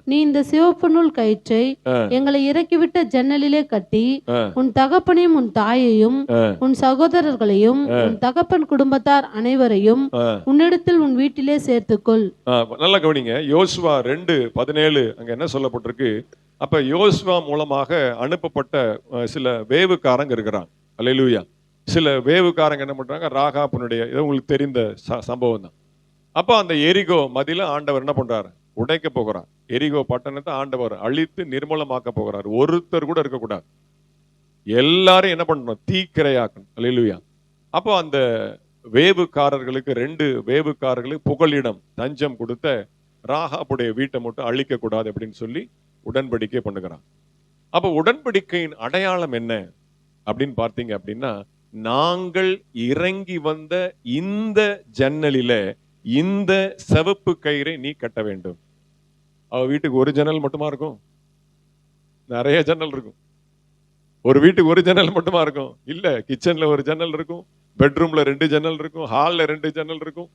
நீ இந்த சிவப்பு நூல் கயிற்றை எங்களை இறக்கிவிட்ட ஜன்னலிலே கட்டி உன் தகப்பனையும் உன் தாயையும் உன் சகோதரர்களையும் உன் தகப்பன் குடும்பத்தார் அனைவரையும் உன்னிடத்தில் உன் வீட்டிலே சேர்த்துக்கொள். நல்லா கவனிங்க. யோசுவா 2:17 அங்க என்ன சொல்லப்பட்டிருக்கு? அப்ப யோசுவா மூலமாக அனுப்பப்பட்ட சில வேவுக்காரங்க இருக்கிறாங்க. அல்லேலூயா. சில வேவுக்காரங்க என்ன பண்றாங்க? ராகாபனுடைய, உங்களுக்கு தெரிந்த சம்பவம் தான். அப்ப அந்த எரிகோ மதில ஆண்டவர் என்ன பண்றாரு? உடைக்க போகிறார். எரிகோ பட்டணத்தை ஆண்டவர் அழித்து நிர்மூலமாக்க போகிறார். ஒருத்தர் கூட இருக்கக்கூடாது, எல்லாரும் என்ன பண்ணணும்? தீக்கிரையாக்கணும். அல்லேலூயா. அப்போ அந்த வேவுக்காரர்களுக்கு, 2 வேவுக்காரர்களுக்கு புகலிடம், தஞ்சம் கொடுத்த ராகாபுடைய வீட்டை மட்டும் அழிக்க கூடாது அப்படின்னு சொல்லி உடன்படிக்கை பண்ணுகிறான். அப்ப உடன்படிக்கையின் அடையாளம் என்ன அப்படின்னு பார்த்தீங்க அப்படின்னா, நாங்கள் இறங்கி வந்த இந்த ஜன்னலில இந்த சிவப்பு கயிறை நீ கட்ட வேண்டும். அவ வீட்டுக்கு ஒரு ஜன்னல் மட்டுமா இருக்கும்? நிறைய ஜன்னல் இருக்கும். ஒரு வீட்டுக்கு ஒரு ஜன்னல் மட்டுமா இருக்கும்? இல்ல, கிச்சன்ல ஒரு ஜன்னல் இருக்கும், பெட்ரூம்ல 2 ஜன்னல் இருக்கும், ஹால்ல 2 ஜன்னல் இருக்கும்,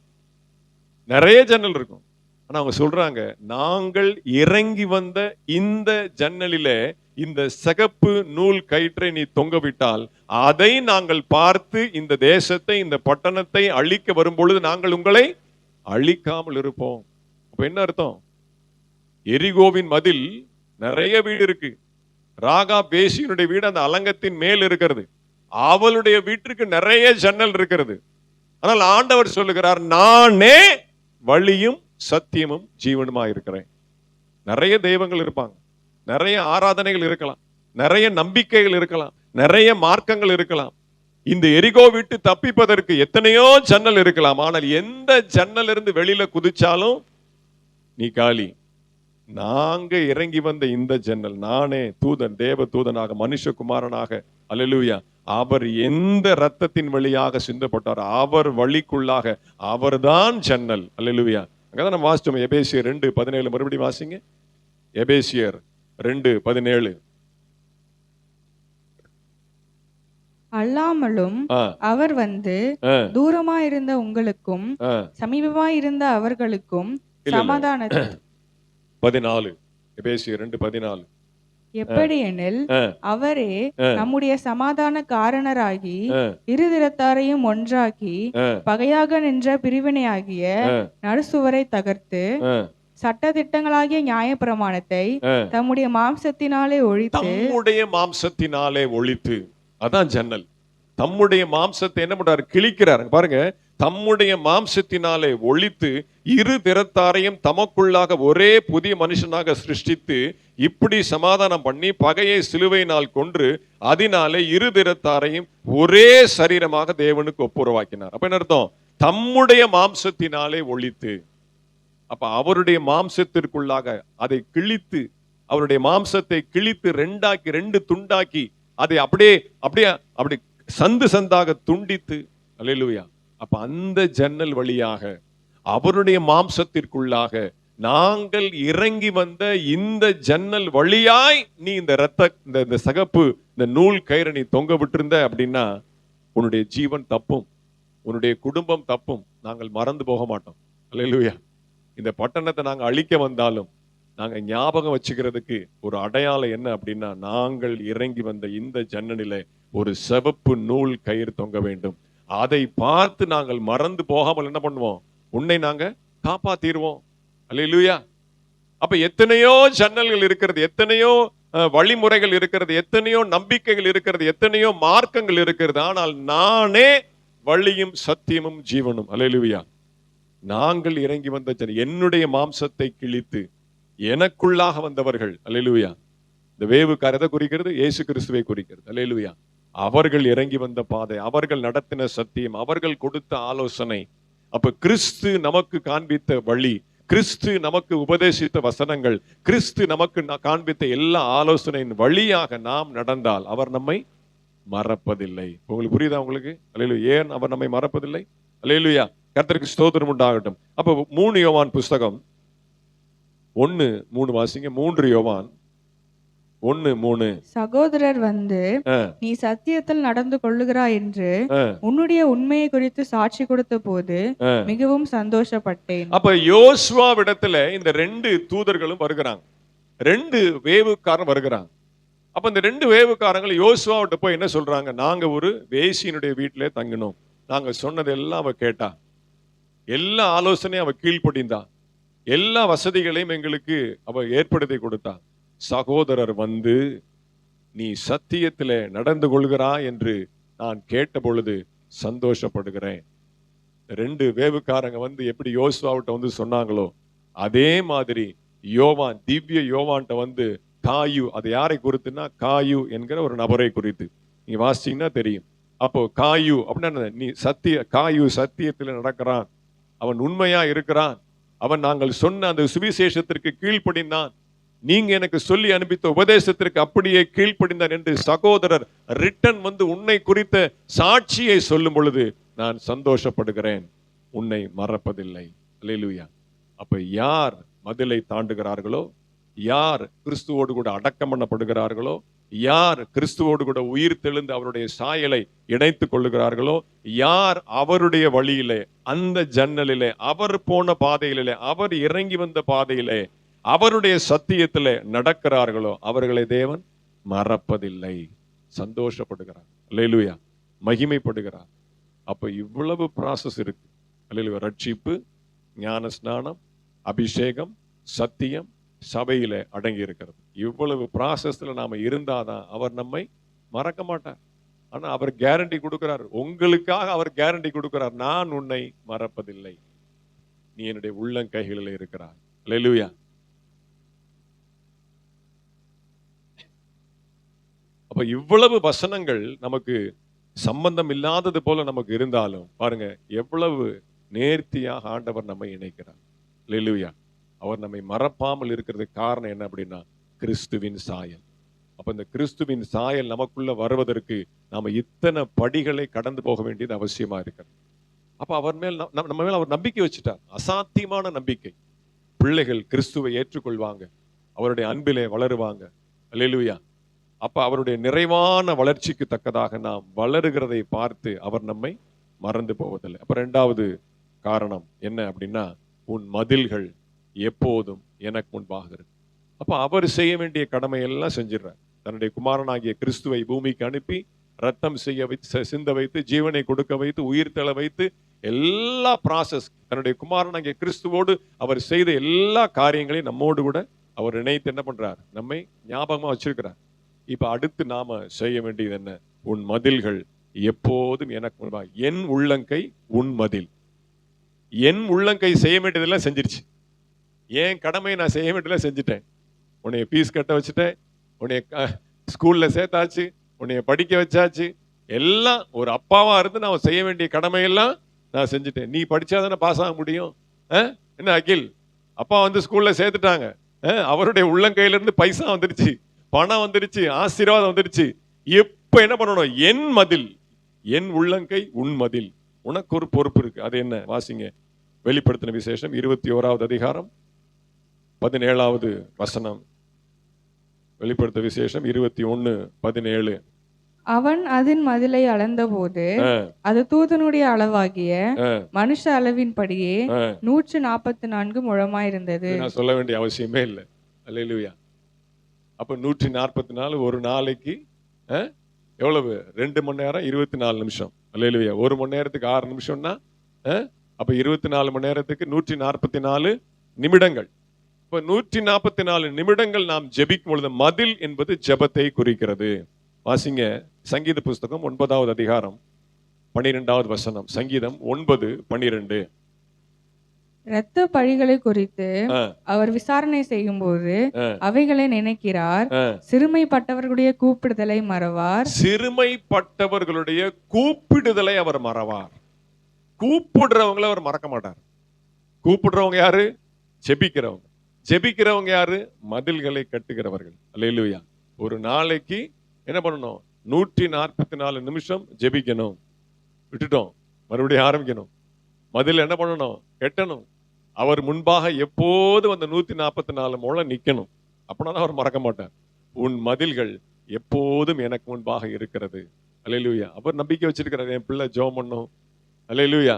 நிறைய ஜன்னல் இருக்கும். ஆனா அவங்க சொல்றாங்க, நாங்கள் இறங்கி வந்த இந்த ஜன்னலிலே இந்த சிகப்பு நூல் கயிற்றை நீ தொங்க விட்டால் அதை நாங்கள் பார்த்து இந்த தேசத்தை, இந்த பட்டணத்தை அழிக்க வரும் பொழுது நாங்கள் உங்களை அழிக்காமல் இருப்போம். அப்ப என்ன அர்த்தம்? எரிகோவின் மதில் நிறைய வீடு இருக்கு. ராகாப் வேசியினுடைய வீடு அந்த அலங்கத்தின் மேல் இருக்கிறது. அவளுடைய வீட்டிற்கு நிறைய ஜன்னல் இருக்கிறது. ஆனால் ஆண்டவர் சொல்லுகிறார், நானே வழியும் சத்தியமும் ஜீவனுமா இருக்கிறேன். நிறைய தெய்வங்கள் இருப்பாங்க, நிறைய ஆராதனைகள் இருக்கலாம், நிறைய நம்பிக்கைகள் இருக்கலாம், நிறைய மார்க்கங்கள் இருக்கலாம். இந்த எரிகோ விட்டு தப்பிப்பதற்கு எத்தனையோ ஜன்னல் இருக்கலாம். ஆனால் எந்த ஜன்னல் இருந்து வெளியில குதிச்சாலும் நீ காலி. நாங்க இறங்கி வந்த இந்த ஜன்னல், நானே தூதன், தேவ தூதனாக, மனுஷகுமாரனாக, அல்லேலூயா, அவர் எந்த ரத்தத்தின் வழியாக சிந்தப்பட்டார் அவர் வழிக்குள்ளாக அவர்தான் ஜன்னல். அல்லேலூயா. அங்கதான் நம்ம வாசிச்சோம் எபேசியர் 2:17. மறுபடியும் வாசிங்க. எபேசியர் 2:17. அல்லாமலும் அவர் வந்து தூரமாயிருந்த உங்களுக்கும் சமீபமாயிருந்த அவர்களுக்கும் சமாதானத்தை 14. எபேசியர் 2:14. எப்படியெனில் அவரே நம்முடைய சமாதான காரணராகி இருதிறத்தாரையும் ஒன்றாக்கி பகையாக நின்ற பிரிவினையாகிய நடுசுவரை தகர்த்து சட்டதிட்டங்களாகிய நியாயப்பிரமாணத்தை தம்முடைய மாம்சத்தினாலே ஒழித்து. அதான் ஜன்னல். தம்முடைய மாம்சத்தை என்ன பண்றாரு? கிழிக்கிறாரு. பாருங்க, தம்முடைய மாம்சத்தினாலே ஒழித்து இரு திறத்தாரையும் தமக்குள்ளாக ஒரே புதிய மனுஷனாக சிருஷ்டித்து இப்படி சமாதானம் பண்ணி பகையை சிலுவையினால் கொன்று அதனாலே இரு திறத்தாரையும் ஒரே சரீரமாக தேவனுக்கு ஒப்புரவாக்கினார். அப்ப என்ன அர்த்தம்? தம்முடைய மாம்சத்தினாலே ஒழித்து. அப்ப அவருடைய மாம்சத்திற்குள்ளாக அதை கிழித்து, அவருடைய மாம்சத்தை கிழித்து ரெண்டு துண்டாக்கி அதை அப்படி சந்து சந்தாக துண்டித்து. அல்லேலூயா. அப்ப அந்த ஜன்னல் வழியாக அவருடைய மாம்சத்திற்குள்ளாக நாங்கள் இறங்கி வந்த இந்த ஜன்னல் வழியாய் நீ இந்த இந்த சிகப்பு இந்த நூல் கயிறை நீ தொங்க விட்டிருந்த அப்படின்னா உன்னுடைய ஜீவன் தப்பும், உன்னுடைய குடும்பம் தப்பும். நாங்கள் மறந்து போக மாட்டோம். அல்லேலூயா. இந்த பட்டணத்தை நாங்க அழிக்க வந்தாலும் நாங்க ஞாபகம் வச்சுக்கிறதுக்கு ஒரு அடையாளம் என்ன அப்படின்னா, நாங்கள் இறங்கி வந்த இந்த ஜன்னலிலே ஒரு சிவப்பு நூல் கயிறு தொங்க வேண்டும். அதை பார்த்து நாங்கள் மறந்து போகாமல் என்ன பண்ணுவோம்? உன்னை நாங்க காப்பாத்திடுவோம். அல்லேலூயா. அப்ப எத்தனையோ ஜன்னல்கள் இருக்கிறது, எத்தனையோ வழிமுறைகள் இருக்கிறது, எத்தனையோ நம்பிக்கைகள் இருக்கிறது, எத்தனையோ மார்க்கங்கள் இருக்கிறது. ஆனால் நானே வழியும் சத்தியமும் ஜீவனும். அல்லேலூயா. நாங்கள் இறங்கி வந்த என்னுடைய மாம்சத்தை கிழித்து எனக்குள்ளாக வந்தவர்கள். அல்லேலூயா. இந்த வேவுக்கார எதை குறிக்கிறது? இயேசு கிறிஸ்துவை குறிக்கிறது. அல்லேலூயா. அவர்கள் இறங்கி வந்த பாதை, அவர்கள் நடத்தின சத்தியம், அவர்கள் கொடுத்த ஆலோசனை. அப்ப கிறிஸ்து நமக்கு காண்பித்த வழி, கிறிஸ்து நமக்கு உபதேசித்த வசனங்கள், கிறிஸ்து நமக்கு காண்பித்த எல்லா ஆலோசனையின் வழியாக நாம் நடந்தால் அவர் நம்மை மறப்பதில்லை. உங்களுக்கு புரியுதா உங்களுக்கு? அல்லேலூயா. ஏன் அவர் நம்மை மறப்பதில்லை? அல்லேலூயா. கர்த்தருக்கு ஸ்தோத்திரம் உண்டாகட்டும். அப்ப 3 யோவான் புஸ்தகம் 1:3 வாசிங்க. 3 யோவான் 1:3. சகோதரர் வந்து நீ சத்தியத்தில் நடந்து கொள்ளுகிறாய் என்று உன்னுடைய உண்மையை குறித்து சாட்சி கொடுத்த போது மிகவும் சந்தோஷப்பட்டேன். அப்ப யோசுவாவிடத்துல இந்த 2 தூதர்களும் வருகிறாங்க, 2 வேவுக்காரன் வருகிறாங்க. அப்ப இந்த 2 வேவுக்காரங்க யோசுவாவிட்ட போய் என்ன சொல்றாங்க? நாங்க ஒரு வேசியினுடைய வீட்டிலே தங்கினோம், நாங்க சொன்னதெல்லாம் அவ கேட்டா, எல்லா ஆலோசனையும் அவ கீழ்ப்படிந்தா, எல்லா வசதிகளையும் எங்களுக்கு அவ ஏற்படுத்தி கொடுத்தா. சகோதரர் வந்து நீ சத்தியத்திலே நடந்து கொள்கிறாய் என்று நான் கேட்ட பொழுது சந்தோஷப்படுகிறேன். 2 வேவுக்காரங்க வந்து எப்படி யோசுவாவிட்ட வந்து சொன்னாங்களோ அதே மாதிரி யோவான், திவ்ய யோவான்ட்ட வந்து காயு, அது யாரை குறித்துன்னா காயு என்கிற ஒரு நபரை குறித்து நீங்க வாசிச்சீங்கன்னா தெரியும். அப்போ காயு அப்படின்னா நீ காயு சத்தியத்தில் நடக்கிறான், அவன் உண்மையா இருக்கிறான், அவன் நாங்கள் சொன்ன அந்த சுவிசேஷத்திற்கு கீழ்ப்படிந்தான், நீங்க எனக்கு சொல்லி அனுப்பித்த உபதேசத்திற்கு அப்படியே கீழ்ப்படிந்தான் என்று சகோதரர் ரிட்டன் வந்து உன்னை குறித்த சாட்சியை சொல்லும் பொழுது நான் சந்தோஷப்படுகிறேன். உன்னை மறப்பதில்லை. அல்லேலூயா. அப்ப யார் மதிலை தாண்டுகிறார்களோ, யார் கிறிஸ்துவோடு கூட அடக்கம் பண்ணப்படுகிறார்களோ, யார் கிறிஸ்துவோடு கூட உயிர் தெழுந்து அவருடைய சாயலை இணைத்துக் கொள்ளுகிறார்களோ, யார் அவருடைய வழியிலே, அந்த ஜன்னலிலே, அவர் போன பாதையிலே, அவர் இறங்கி வந்த பாதையிலே, அவருடைய சத்தியத்திலே நடக்கிறார்களோ, அவர்களை தேவன் மறப்பதில்லை. சந்தோஷப்படுகிறார். அல்லேலூயா. மகிமைப்படுகிறார். அப்ப இவ்வளவு ப்ராசஸ் இருக்கு. அல்லேலூயா. ரட்சிப்பு, ஞான ஸ்நானம், அபிஷேகம், சத்தியம் சபையில அடங்கி இருக்கிறது. இவ்வளவு ப்ராசஸ்ல நாம இருந்தாதான் அவர் நம்மை மறக்க மாட்டார். ஆனா அவர் கேரண்டி கொடுக்கிறார். உங்களுக்காக அவர் கேரண்டி கொடுக்கிறார். நான் உன்னை மறப்பதில்லை, நீ என்னுடைய உள்ளங்கைகளில் இருக்கிறார். அல்லேலூயா. அப்ப இவ்வளவு வசனங்கள் நமக்கு சம்பந்தம் இல்லாதது போல நமக்கு இருந்தாலும் பாருங்க எவ்வளவு நேர்த்தியாக ஆண்டவர் நம்மை இணைக்கிறார். அல்லேலூயா. அவர் நம்மை மறப்பாமல் இருக்கிறதுக்கு காரணம் என்ன அப்படின்னா கிறிஸ்துவின் சாயல். அப்ப இந்த கிறிஸ்துவின் சாயல் நமக்குள்ள வருவதற்கு நாம இத்தனை படிகளை கடந்து போக வேண்டியது அவசியமா இருக்கிறது. அப்ப அவர் மேல் நம்ம மேல் அவர் நம்பிக்கை வச்சுட்டார். அசாத்தியமான நம்பிக்கை. பிள்ளைகள் கிறிஸ்துவை ஏற்றுக்கொள்வாங்க, அவருடைய அன்பிலே வளருவாங்க. அல்லேலூயா. அப்ப அவருடைய நிறைவான வளர்ச்சிக்கு தக்கதாக நாம் வளருகிறதை பார்த்து அவர் நம்மை மறந்து போவதில்லை. அப்ப இரண்டாவது காரணம் என்ன அப்படின்னா உன் மதில்கள் எப்போதும் எனக்கு முன்பாக இருக்கு. அப்ப அவர் செய்ய வேண்டிய கடமையெல்லாம் செஞ்சிடறார். தன்னுடைய குமாரனாகிய கிறிஸ்துவை பூமிக்கு அனுப்பி ரத்தம் சிந்த வைத்து ஜீவனை கொடுக்க வைத்து உயிர் தள வைத்து எல்லா ப்ராசஸ் தன்னுடைய குமாரனாகிய கிறிஸ்துவோடு அவர் செய்த எல்லா காரியங்களையும் நம்மோடு கூட அவர் இணைத்து என்ன பண்றார், நம்மை ஞாபகமா வச்சிருக்கிறார். இப்ப அடுத்து நாம செய்ய வேண்டியது என்ன? உன் மதில்கள் எப்போதும் எனக்கு முன்பாக. என் உள்ளங்கை உன் மதில். என் உள்ளங்கை செய்ய வேண்டியதெல்லாம் செஞ்சிருச்சு. என் கடமையை நான் செய்ய வேண்டியதெல்லாம் செஞ்சுட்டேன். உன்னைய ஃபீஸ் கட்ட வச்சுட்டேன், உன்னைய ஸ்கூல்ல சேர்த்தாச்சு, உன்னைய படிக்க வச்சாச்சு. எல்லாம் ஒரு அப்பாவா இருந்து நான் செய்ய வேண்டிய கடமையெல்லாம் நான் செஞ்சுட்டேன். நீ படிச்சாதானே பாஸ் ஆக முடியும். என்ன அகில், அப்பா வந்து ஸ்கூல்ல சேர்த்துட்டாங்க, அவருடைய உள்ளங்கையிலிருந்து பைசா வந்துருச்சு, பணம் வந்துருச்சு, ஆசீர்வாதம் வந்துருச்சு. எப்ப என்ன பண்ணணும்? என் மதில், என் உள்ளங்கை உன் மதில். உனக்கு ஒரு பொறுப்பு இருக்கு. அது என்ன? வாசிங்க. வெளிப்படுத்தின விசேஷம் 21வது அதிகாரம் 17வது வசனம். வெளிப்படுத்த விசேஷம் 21:17. அவன் அதன் மதிலை அளந்தபோது அது தூதனுடைய அளவாகிய மனுஷ அளவின்படியே 144 முழமாயிருந்தது. நான் சொல்ல வேண்டிய அவசியமே இல்லை. அல்லேலூயா. அப்ப 144 ஒரு நாளைக்கு எவ்வளவு? 2 மணி நேரம் 24 நிமிஷம். அல்லேலூயா. 1 மணி நேரத்துக்கு 6 நிமிஷம்னா அப்ப 24 மணி நேரத்துக்கு 144 நிமிடங்கள். இப்ப 144 நிமிடங்கள் நாம் ஜெபிக்கும் பொழுது மதில் என்பது ஜெபத்தை குறிக்கிறது. வாசிங்க சங்கீத புஸ்தகம் 9வது அதிகாரம் 12வது வசனம். சங்கீதம் 9:12. இரத்த பழிகளை குறித்து அவர் விசாரணை செய்யும் போது அவைகளை நினைக்கிறார். சிறுமைப்பட்டவர்களுடைய கூப்பிடுதலை மறவார். சிறுமைப்பட்டவர்களுடைய கூப்பிடுதலை அவர் மறவார். கூப்பிடுறவங்களை அவர் மறக்க மாட்டார். கூப்பிடுறவங்க யாரு? ஜெபிக்கிறவங்க. ஜெபிக்கிறவங்க யாரு? மதில்களை கட்டுகிறவர்கள். அல்லேலூயா. ஒரு நாளைக்கு என்ன பண்ணணும்? 144 நிமிஷம் ஜெபிக்கணும். விட்டுட்டோம், மறுபடியும் ஆரம்பிக்கணும். மதில் என்ன பண்ணணும்? கட்டணும். அவர் முன்பாக எப்போதும் அந்த 144 முழம் நிக்கணும். அப்படின்னா அவர் மறக்க மாட்டார். உன் மதில்கள் எப்போதும் எனக்கு முன்பாக இருக்கிறது. அல்லேலூயா. அவர் நம்பிக்கை வச்சிருக்கிறார். என் பிள்ளை ஜெபம் பண்ணும். அல்லேலூயா.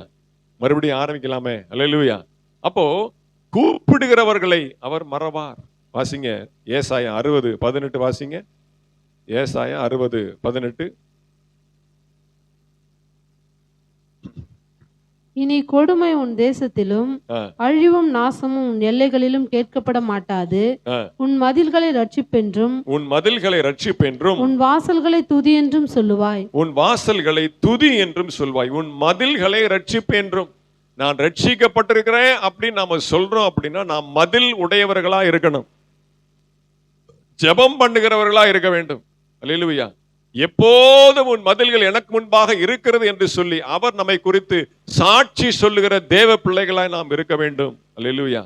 மறுபடியும் ஆரம்பிக்கலாமே. அல்லேலூயா. அப்போ கூப்பிடுகிறவர்களை அவர் மறவார். வாசிங்க ஏசாயா 60:18. வாசிங்க ஏசாயா 60:18. இனி கொடுமை உன் தேசத்திலும் அழிவும் நாசமும் உன் எல்லைகளிலும் கேட்கப்பட மாட்டாது. உன் மதில்களை ரட்சிப்பென்றும் உன் மதில்களை ரட்சிப்பென்றும் உன் வாசல்களை துதி என்றும் சொல்லுவாய். உன் வாசல்களை துதி என்றும் சொல்வாய். உன் மதில்களை ரட்சிப்பென்றும். நான் ரட்சிக்கப்பட்டிருக்கிறேன் அப்படின்னு நாம சொல்றோம் அப்படின்னா நாம் மதில் உடையவர்களா இருக்கணும், ஜெபம் பண்ணுகிறவர்களா இருக்க வேண்டும். அல்லேலூயா. எப்போதும் உன் மதில்கள் எனக்கு முன்பாக இருக்கிறது என்று சொல்லி அவர் நம்மை குறித்து சாட்சி சொல்லுகிற தேவ பிள்ளைகளாய் நாம் இருக்க வேண்டும். அல்லேலூயா.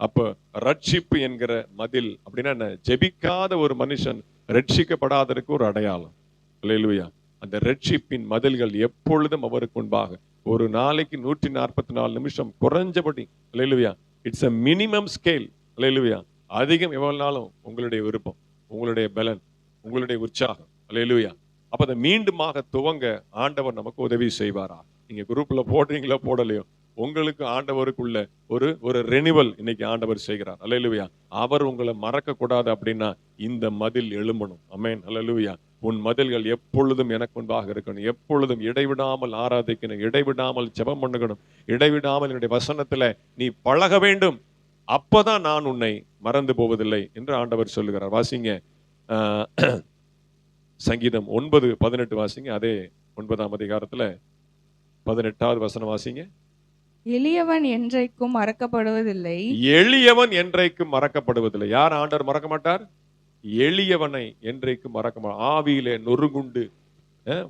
அப்ப ரட்சிப்பு என்கிற மதில் அப்படின்னா என்ன? ஜெபிக்காத ஒரு மனுஷன் ரட்சிக்கப்படாதற்கு ஒரு அடையாளம். அல்லேலூயா. அந்த ரட்சிப்பின் மதில்கள் எப்பொழுதும் அவருக்கு முன்பாக. ஒரு நாளைக்கு 144 நிமிஷம் குறைஞ்சபடி. Hallelujah. It's a minimum scale. Hallelujah. அதிகம் எவ்வளவு நாளும் உங்களுடைய விருப்பம், உங்களுடைய பலன், உங்களுடைய உற்சாகம். அல்லேலூயா. அப்ப அதை மீண்டுமாக துவங்க ஆண்டவர் நமக்கு உதவி செய்வாரா. நீங்க குரூப்ல போடுறீங்களோ போடலையோ, உங்களுக்கு ஆண்டவருக்குள்ள ஒரு ரெனிவல் இன்னைக்கு ஆண்டவர் செய்கிறார். அல்லேலூயா. அவர் உங்களை மறக்க கூடாது அப்படின்னா இந்த மதில் எழும்பணும். ஆமென். அல்லேலூயா. உன் மதில்கள் எப்பொழுதும் எனக்கு முன்பாக இருக்கணும், எப்பொழுதும் இடைவிடாமல் ஆராதிக்கணும், இடைவிடாமல் ஜெபம் பண்ணணும், இடைவிடாமல் என்னுடைய வசனத்துல நீ பழக வேண்டும். அப்பதான் நான் உன்னை மறந்து போவதில்லை என்று ஆண்டவர் சொல்லுகிறார். வாசிங்க சங்கீதம் 9:18 வாசிங்க. அதே 9ஆம் அதிகாரத்துல 18வது வசனம் வாசிங்க. எளியவன் என்றைக்கும் மறக்கப்படுவதில்லை. எளியவன் என்றைக்கும் மறக்கப்படுவதில்லை. யார் ஆண்டவர் மறக்க மாட்டார்? எளியவனை என்றைக்கும் மறக்க மாட்டார். ஆவியிலே நொறுங்குண்டு.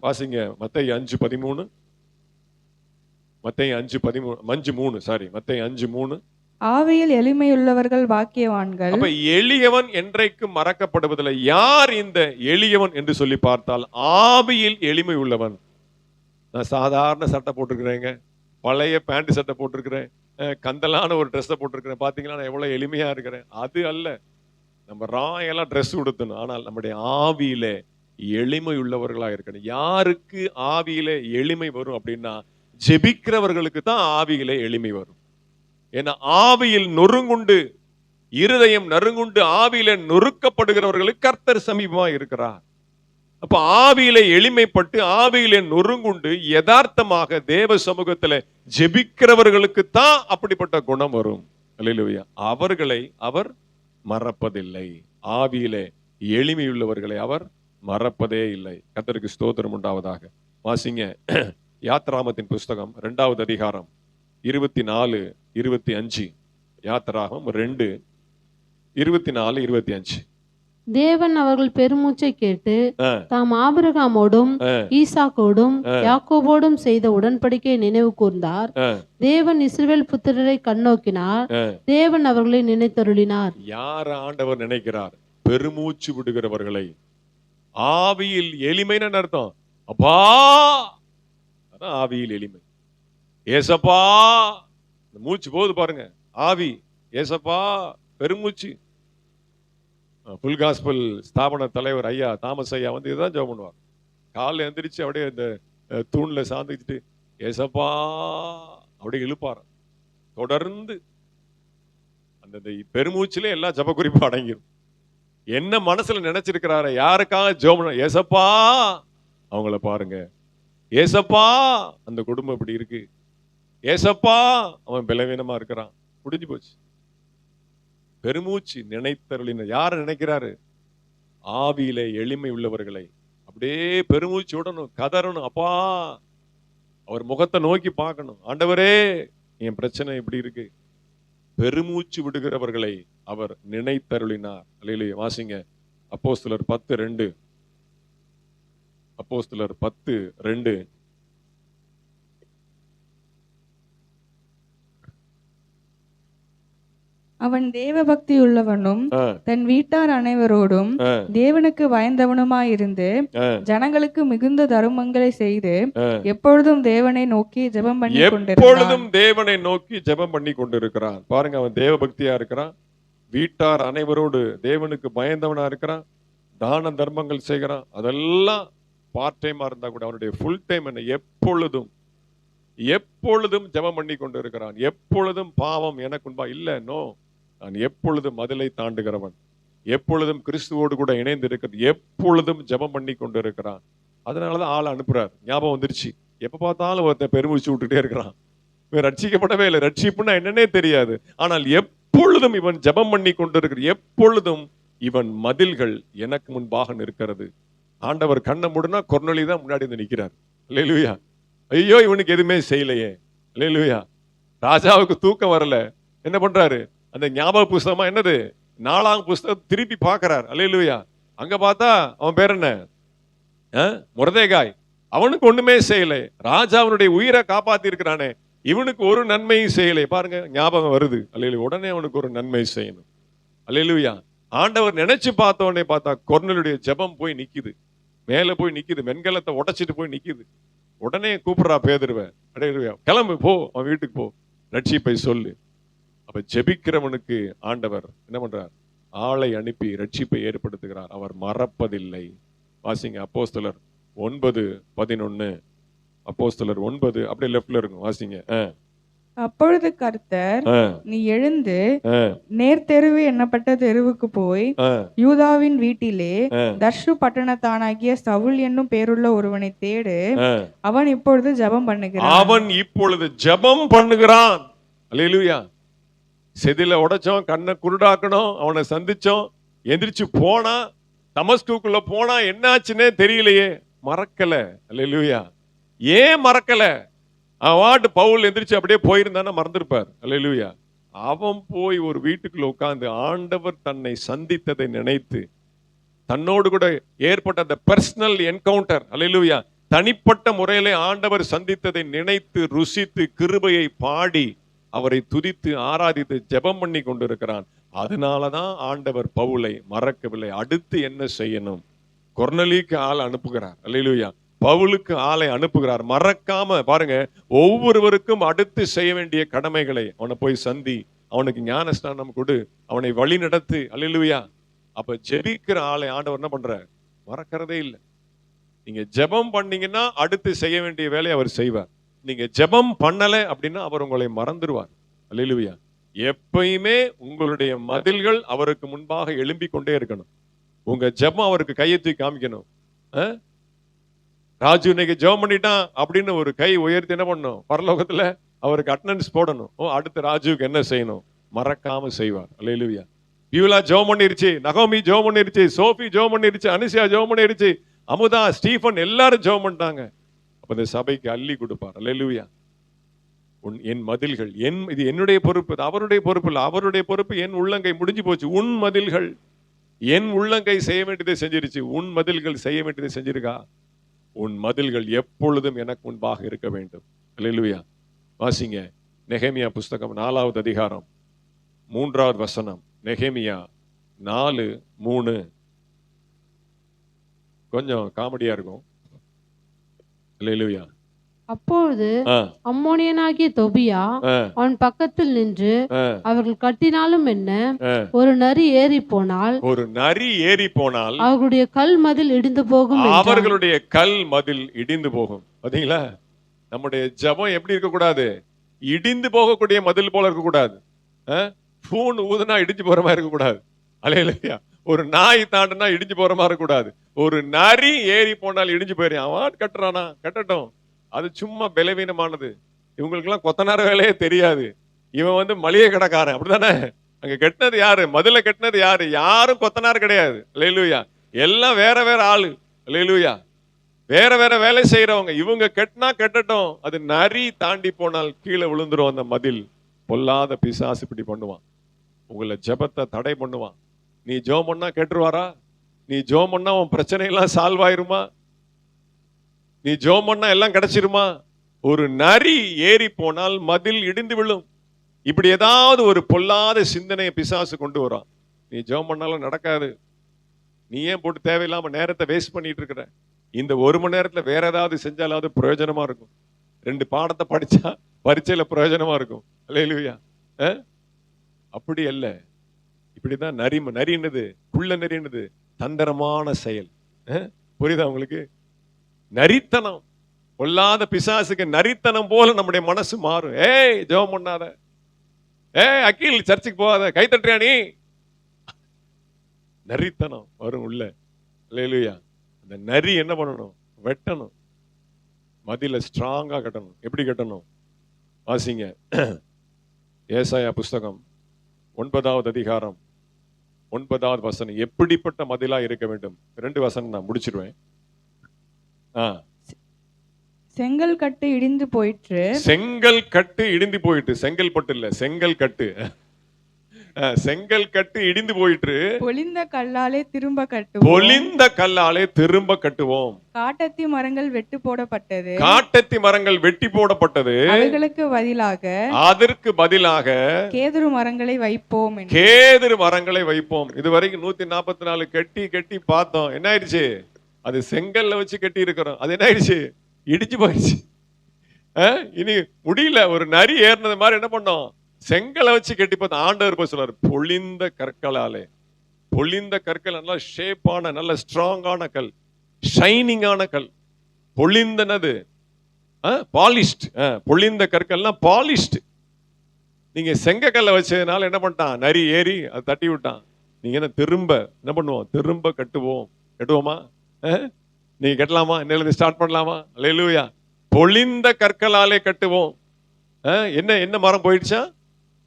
வாசிங்க மத்தேயு 5:13. மத்தேயு 5:3. ஆவியில் எளிமையுள்ளவர்கள் பாக்கியவான்கள். அப்ப எளியவன் என்றைக்கும் மறக்கப்படுவதில்லை. யார் இந்த எளியவன் என்று சொல்லி பார்த்தால் ஆவியில் எளிமை உள்ளவன். நான் சாதாரண சட்டை போட்டிருக்கிறேங்க, பழைய பேண்ட் சட்டை போட்டிருக்கிறேன், கந்தலான ஒரு ட்ரெஸ்ஸை போட்டிருக்கிறேன், பாத்தீங்களா நான் எவ்வளவு எளிமையா இருக்கிறேன். அது அல்ல, நம்ம ராயெல்லாம் ட்ரெஸ் உடுத்தணும். ஆனால் நம்முடைய ஆவியில எளிமை உள்ளவர்களா இருக்கணும். யாருக்கு ஆவியில எளிமை வரும் அப்படின்னா ஜெபிக்கிறவர்களுக்கு தான் ஆவியில எளிமை வரும். ஏன்னா ஆவியில் நொறுங்குண்டு, இருதயம் நறுங்குண்டு ஆவியில நொறுக்கப்படுகிறவர்களுக்கு கர்த்தர் சமீபமா இருக்கிறார். அப்ப ஆவியில எளிமைப்பட்டு ஆவியில நொறுங்குண்டு யதார்த்தமாக தேவ சமூகத்துல ஜெபிக்கிறவர்களுக்கு தான் அப்படிப்பட்ட குணம் வரும். அல்லேலூயா. அவர்களை அவர் மறப்பதில்லை. ஆவியிலே எளிமையுள்ளவர்களை அவர் மறப்பதே இல்லை. கர்த்தருக்கு ஸ்தோத்திரம் உண்டாவதாக. வாசிங்க யாத்ராகமத்தின் புஸ்தகம் 2வது அதிகாரம் 24-25. யாத்ராகமம் 2:24-25. தேவன் அவர்கள் பெருமூச்சை கேட்டு தாம் ஆபிரகாமோடும் ஈசாக்கோடும் யாக்கோபோடும் செய்த உடன்படிக்கையை நினைவு கூர்ந்தார். தேவன் இஸ்ரவேல் புத்திரரை கண்ணோக்கினார். தேவன் அவர்களை நினைத்தருளினார். யார் ஆண்டவர் நினைக்கிறார்? பெருமூச்சு விடுகிறவர்களை. ஆவியில் எளிமைன்னு அர்த்தம். அப்பா, அதான் ஆவியில் எளிமை. ஏசப்பா, மூச்சு போகுது பாருங்க, ஆவி. ஏசப்பா பெருமூச்சு. ஃபுல் காஸ்பல் ஸ்தாபன தலைவர் ஐயா தாமஸ் ஐயா வந்து இதுதான் ஜெபம் பண்ணுவார். காலைல எந்திரிச்சு அப்படியே இந்த தூண்ல சாந்திச்சுட்டு ஏசப்பா அப்படியே இழுப்பார். தொடர்ந்து அந்த பெருமூச்சிலே எல்லா ஜெப குறிப்பும் அடங்கிடும். என்ன மனசுல நினைச்சிருக்கிறாரு, யாருக்காக ஜெபம், ஏசப்பா அவங்கள பாருங்க, ஏசப்பா அந்த குடும்பம் இப்படி இருக்கு, ஏசப்பா அவன் பலவீனமா இருக்கிறான், முடிஞ்சு போச்சு. பெருமூச்சு நினைத்தருளின. யார நினைக்கிறாரு? ஆவியிலே எளிமை உள்ளவர்களை. அப்படியே பெருமூச்சு விடணும், கதறணும். அப்பா அவர் முகத்தை நோக்கி பார்க்கணும். ஆண்டவரே என் பிரச்சனை இப்படி இருக்கு. பெருமூச்சு விடுகிறவர்களை அவர் நினைத்தருளினார். அல்லேலூயா. வாசிங்க அப்போஸ்தலர் 10:2. அப்போஸ்தலர் 10:2. அவன் தேவபக்தி உள்ளவனும் தன் வீட்டார் அனைவரோடும் தேவனுக்கு பயந்தவனுமாயிருந்து ஜனங்களுக்கு மிகுந்த தருமங்களை செய்து எப்பொழுதும் தேவனை நோக்கி ஜெபம் பண்ணி கொண்டிருக்கிறான். பாருங்க, அவன் தேவபக்தியா இருக்கிறான், வீட்டார் அனைவரோடு தேவனுக்கு பயந்தவனா இருக்கிறான், தான தர்மங்கள் செய்கிறான். அதெல்லாம் பார்ட் டைமா இருந்தா கூட அவனுடைய ஃபுல் டைம் என்ன? எப்பொழுதும் ஜெபம் பண்ணி கொண்டு இருக்கிறான். எப்பொழுதும் பாவம் எனக்கு உண்பா இல்ல, நோ, நான் எப்பொழுதும் மதிலை தாண்டுகிறவன், எப்பொழுதும் கிறிஸ்துவோடு கூட இணைந்து இருக்கிறது, எப்பொழுதும் ஜெபம் பண்ணி கொண்டு இருக்கிறான். அதனாலதான் ஆள் அனுப்புறார். ஞாபகம் வந்துருச்சு. எப்ப பார்த்தாலும் ஒருத்தன் பெருமூச்சு விட்டுட்டே இருக்கிறான். இவன் ரட்சிக்கப்படவே இல்லை, ரட்சிப்புன்னா என்னன்னே தெரியாது. ஆனால் எப்பொழுதும் இவன் ஜெபம் பண்ணி கொண்டு இருக்கிற, எப்பொழுதும் இவன் மதில்கள் எனக்கு முன்பாக நிற்கிறது. ஆண்டவர் கண்ணை மூடுனா கொர்நேலி தான் முன்னாடி வந்து நிற்கிறார். அல்லேலூயா. ஐயோ இவனுக்கு எதுவுமே செய்யலையே. அல்லேலூயா. ராஜாவுக்கு தூக்கம் வரல, என்ன பண்றாரு? அந்த ஞாபக புஸ்தகமா என்னது 4ஆம் புஸ்தகம் திருப்பி பார்க்கிறார். அல்லேலூயா. அங்க பார்த்தா அவன் பேர் என்ன? மொர்தெகாய். அவனுக்கு ஒண்ணுமே செய்யலை. ராஜாவுடைய உயிரை காப்பாத்தி இருக்கிறானே, இவனுக்கு ஒரு நன்மையும் செய்யலை. பாருங்க, ஞாபகம் வருது. அல்லேலூயா. உடனே அவனுக்கு ஒரு நன்மை செய்யணும். அல்லேலூயா. ஆண்டவர் நினைச்சு பார்த்த உடனே பார்த்தா கொர்நேலியுடைய ஜெபம் போய் நிக்குது, மேல போய் நிக்குது, வெண்கலத்தை உடைச்சிட்டு போய் நிக்குது. உடனே கூப்பிடுறா பேதுருவை, அடே கிளம்பு போ, அவன் வீட்டுக்கு போ, ரட்சிப்பை சொல்லு. அப்ப ஜெபிக்கிறவனுக்கு ஆண்டவர் என்ன பண்றார்? ஆளை அனுப்பி ரட்சிப்பை ஏற்படுத்துகிறார். அவர் மறப்பதில்லை. வாசிங்க அப்போஸ்தலர் 9:11. அப்போஸ்தலர் 9 அப்படியே லெஃப்ட்ல இருக்கும், வாசிங்க. அப்பொழுது கர்த்தர், நீ எழுந்து நேர்த்தெருவு என்னப்பட்ட தெருவுக்கு போய் யூதாவின் வீட்டிலே தர்ஷு பட்டணத்தானாகிய சவுல் என்னும் பேருள்ள ஒருவனை தேடு, அவன் இப்பொழுது ஜெபம் பண்ணுகிறான். அவன் இப்பொழுது ஜெபம் பண்ணுகிறான். அல்லேலூயா. செதில உடைச்சோம், கண்ணை குருடாக்கணும், அவனை சந்திச்சோம், எந்திரிச்சு போனா, தமஸ்குக்குள்ள போனா என்னாச்சுன்னே தெரியலையே, மறக்கல. அல்லேலூயா. ஏன் மறக்கல? அவன் பவுல் எந்திரிச்சு அப்படியே போயிருந்தானா மறந்துருப்பார். அல்லேலூயா. அவன் போய் ஒரு வீட்டுக்குள்ள உட்கார்ந்து ஆண்டவர் தன்னை சந்தித்ததை நினைத்து, தன்னோடு கூட ஏற்பட்ட அந்த பர்சனல் என்கவுண்டர், அல்லேலூயா, தனிப்பட்ட முறையிலே ஆண்டவர் சந்தித்ததை நினைத்து ருசித்து கிருபையை பாடி அவரை துதித்து ஆராதித்து ஜெபம் பண்ணி கொண்டிருக்கிறான். அதனாலதான் ஆண்டவர் பவுலை மறக்கவில்லை. அடுத்து என்ன செய்யணும்? கொர்நேலியுக்கு ஆளை அனுப்புகிறார். அல்லேலூயா. பவுலுக்கு ஆளை அனுப்புகிறார். மறக்காம பாருங்க, ஒவ்வொருவருக்கும் அடுத்து செய்ய வேண்டிய கடமைகளை, அவனை போய் சந்தி, அவனுக்கு ஞானஸ்நானம் கொடு, அவனை வழி நடத்து. அல்லேலூயா. அப்ப ஜெபிக்கிற ஆளை ஆண்டவர் என்ன பண்ற? மறக்கிறதே இல்லை. நீங்க ஜெபம் பண்ணீங்கன்னா அடுத்து செய்ய வேண்டிய வேலையை அவர் செய்வார். நீங்க ஜெபம் பண்ணல அப்படின்னா அவர் உங்களை மறந்துடுவார். அல்லேலூயா. எப்பயுமே உங்களுடைய மதில்கள் அவருக்கு முன்பாக எழும்பிக் கொண்டே இருக்கணும். உங்க ஜெபம் அவருக்கு கையை தூக்கி காமிக்கணும். ராஜு இன்னைக்கு ஜெபம் பண்ணிட்டான் அப்படின்னு ஒரு கை உயர்த்தி என்ன பண்ணணும்? பரலோகத்துல அவருக்கு அட்டெண்டன்ஸ் போடணும். அடுத்து ராஜுவுக்கு என்ன செய்யணும்? மறக்காம செய்வார். அல்லேலூயா. பியூலா ஜெபம் பண்ணிருச்சு, நகோமி ஜெபம் பண்ணிருச்சு, சோஃபி ஜெபம் பண்ணிருச்சு, அனிசியா ஜெபம் பண்ணிருச்சு, அமுதா, ஸ்டீஃபன் எல்லாரும் ஜெபம் பண்ணிட்டாங்க. அப்ப இந்த சபைக்கு அள்ளி கொடுப்பார். அல்லேலூயா. என் மதில்கள், இது என்னுடைய பொறுப்பு, அவருடைய பொறுப்பு இல்லை. அவருடைய பொறுப்பு என் உள்ளங்கை, முடிஞ்சு போச்சு. உன் மதில்கள், என் உள்ளங்கை செய்ய வேண்டியதை செஞ்சிருச்சு. உன் மதில்கள் செய்ய வேண்டியதை செஞ்சிருக்கா? உன் மதில்கள் எப்பொழுதும் எனக்கு முன்பாக இருக்க வேண்டும். அல்லேலூயா. வாசிங்க நெகேமியா புஸ்தகம் 4வது அதிகாரம் 3வது வசனம். நெகேமியா 4:3. கொஞ்சம் காமெடியா இருக்கும். அல்லேலூயா. அப்பொழுது அம்மோனியனாகிய தொபியா அவன் பக்கத்தில் நின்று, அவர்கள் கட்டினாலும் என்ன, ஒரு நரி ஏறி போனால், ஒரு நரி ஏறி போனால் அவர்களுடைய கல் மதில் இடிந்து போகும். அவர்களுடைய கல் மதில் இடிந்து போகும். பாத்தீங்களா? நம்முடைய ஜெபம் எப்படி இருக்க கூடாது? இடிந்து போகக்கூடிய மதில் போல இருக்க கூடாது. பூன் ஊதுனா இடிஞ்சு போற மாதிரி இருக்க கூடாது. அல்லேலூயா. ஒரு நாய் தாண்டுனா இடிஞ்சு போற மாதிரி இருக்க கூடாது. ஒரு நரி ஏறி போனால் இடிஞ்சு போயிரு. அவன் கட்டுறானா, கட்டட்டும். அது சும்மா பலவீனமானது. இவங்களுக்கு எல்லாம் கொத்தனார் வேலையே தெரியாது. இவன் மளிகை கடைக்காரன், அப்படித்தானே? அங்க கட்டினது யாரு? மதுல கட்டினது யாரு? யாரும் கொத்தனார் கிடையாது. அல்லேலூயா. எல்லாம் வேற வேற ஆளு. அல்லேலூயா. வேற வேற வேலை செய்யறவங்க. இவங்க கட்டினா கட்டட்டும். அது நரி தாண்டி போனால் கீழே விழுந்துரும் அந்த மதில். பொல்லாத பிசாசு இப்படி பண்ணுவான். உங்களை ஜெபத்தை தடை பண்ணுவான். நீ ஜெபம் பண்ணா கேட்டுருவாரா? நீ ஜெபம் பண்ணா உன் பிரச்சனை எல்லாம் சால்வ் ஆயிருமா? நீ ஜெபம் பண்ணா எல்லாம் கிடைச்சிருமா? ஒரு நரி ஏறி போனால் மதில் இடிந்து விழும். இப்படி ஏதாவது ஒரு பொல்லாத சிந்தனையை பிசாசு கொண்டு வரான். நீ ஜெபம் பண்ணாலும் நடக்காது. நீ ஏன் போட்டு தேவையில்லாம நேரத்தை வேஸ்ட் பண்ணிட்டு இருக்கிற? இந்த 1 மணி நேரத்துல வேற ஏதாவது செஞ்சாலாவது பிரயோஜனமா இருக்கும். 2 பாடத்தை படிச்சா பரீட்சையில பிரயோஜனமா இருக்கும். அல்லேலூயா. அப்படி அல்ல. இப்படிதான் நரி என்னது? குள்ள நரி என்னது? தந்திரமான செயல். புரியுதா உங்களுக்கு? நரித்தனம். பொல்லாத பிசாசுக்கு நரித்தனம் போல நம்முடைய மனசு மாறும். ஏய் ஜெபம் பண்ணாத, ஏய் அகில் சர்ச்சுக்கு போகாத, கை தட்டுறியா நீ? நரித்தனம் வரும் உள்ள. அல்லேலூயா. அந்த நரி என்ன பண்ணணும்? வெட்டணும். மதில ஸ்ட்ராங்கா கட்டணும். எப்படி கட்டணும்? வாசிங்க ஏசாயா புஸ்தகம் 9வது அதிகாரம் 9வது வசனம். எப்படிப்பட்ட மதிலா இருக்க வேண்டும்? 2 வசனம் நான் முடிச்சிருவேன். செங்கல் கட்டு இடிந்து போயிற்று. செங்கல் கட்டு இடிந்து போயிட்டு. செங்கல் பட்டு இல்ல, செங்கல் கட்டு. செங்கல் கட்டு இடிந்து போயிற்று. பொலிந்த கல்லாலே திரும்ப கட்டுவோம். பொலிந்த கல்லாலே திரும்ப கட்டுவோம். காட்டத்தி மரங்கள் வெட்டு போடப்பட்டது. காட்டத்தி மரங்கள் வெட்டி போடப்பட்டது. அதற்கு பதிலாக கேதுரு மரங்களை வைப்போம். கேதுரு மரங்களை வைப்போம். இதுவரைக்கும் 144 கட்டி கட்டி பார்த்தோம். என்ன ஆயிடுச்சு? அது செங்கல்ல வச்சு கட்டி இருக்கிறோம். அது என்ன ஆயிடுச்சு? இடிச்சு போயிடுச்சு. இனி முடியல. ஒரு நரி ஏறினது மாதிரி என்ன பண்ணோம், செங்கலை வச்சு கட்டி பார்த்து ஆண்டவர் போய் சொல்றாரு, பொழிந்த கற்களாலே. பொழிந்த கற்கள் நல்லா ஷேப்பான, நல்ல ஸ்ட்ராங்கான கல், ஷைனிங்கான கல். பொழிந்தனது பாலிஷ்ட். பொழிந்த கற்கள்லாம் பாலிஷ்ட். நீங்க செங்கக்கல்ல வச்சதுனால என்ன பண்ணிட்டான், நரி ஏறி அதை தட்டி விட்டான். நீங்க என்ன திரும்ப என்ன பண்ணுவோம், திரும்ப கட்டுவோமா? நீங்க கட்டலாமா? இன்னையிலிருந்து ஸ்டார்ட் பண்ணலாமா? அல்லேலூயா. பொழிந்த கற்களாலே கட்டுவோம். என்ன மரம் போயிடுச்சா?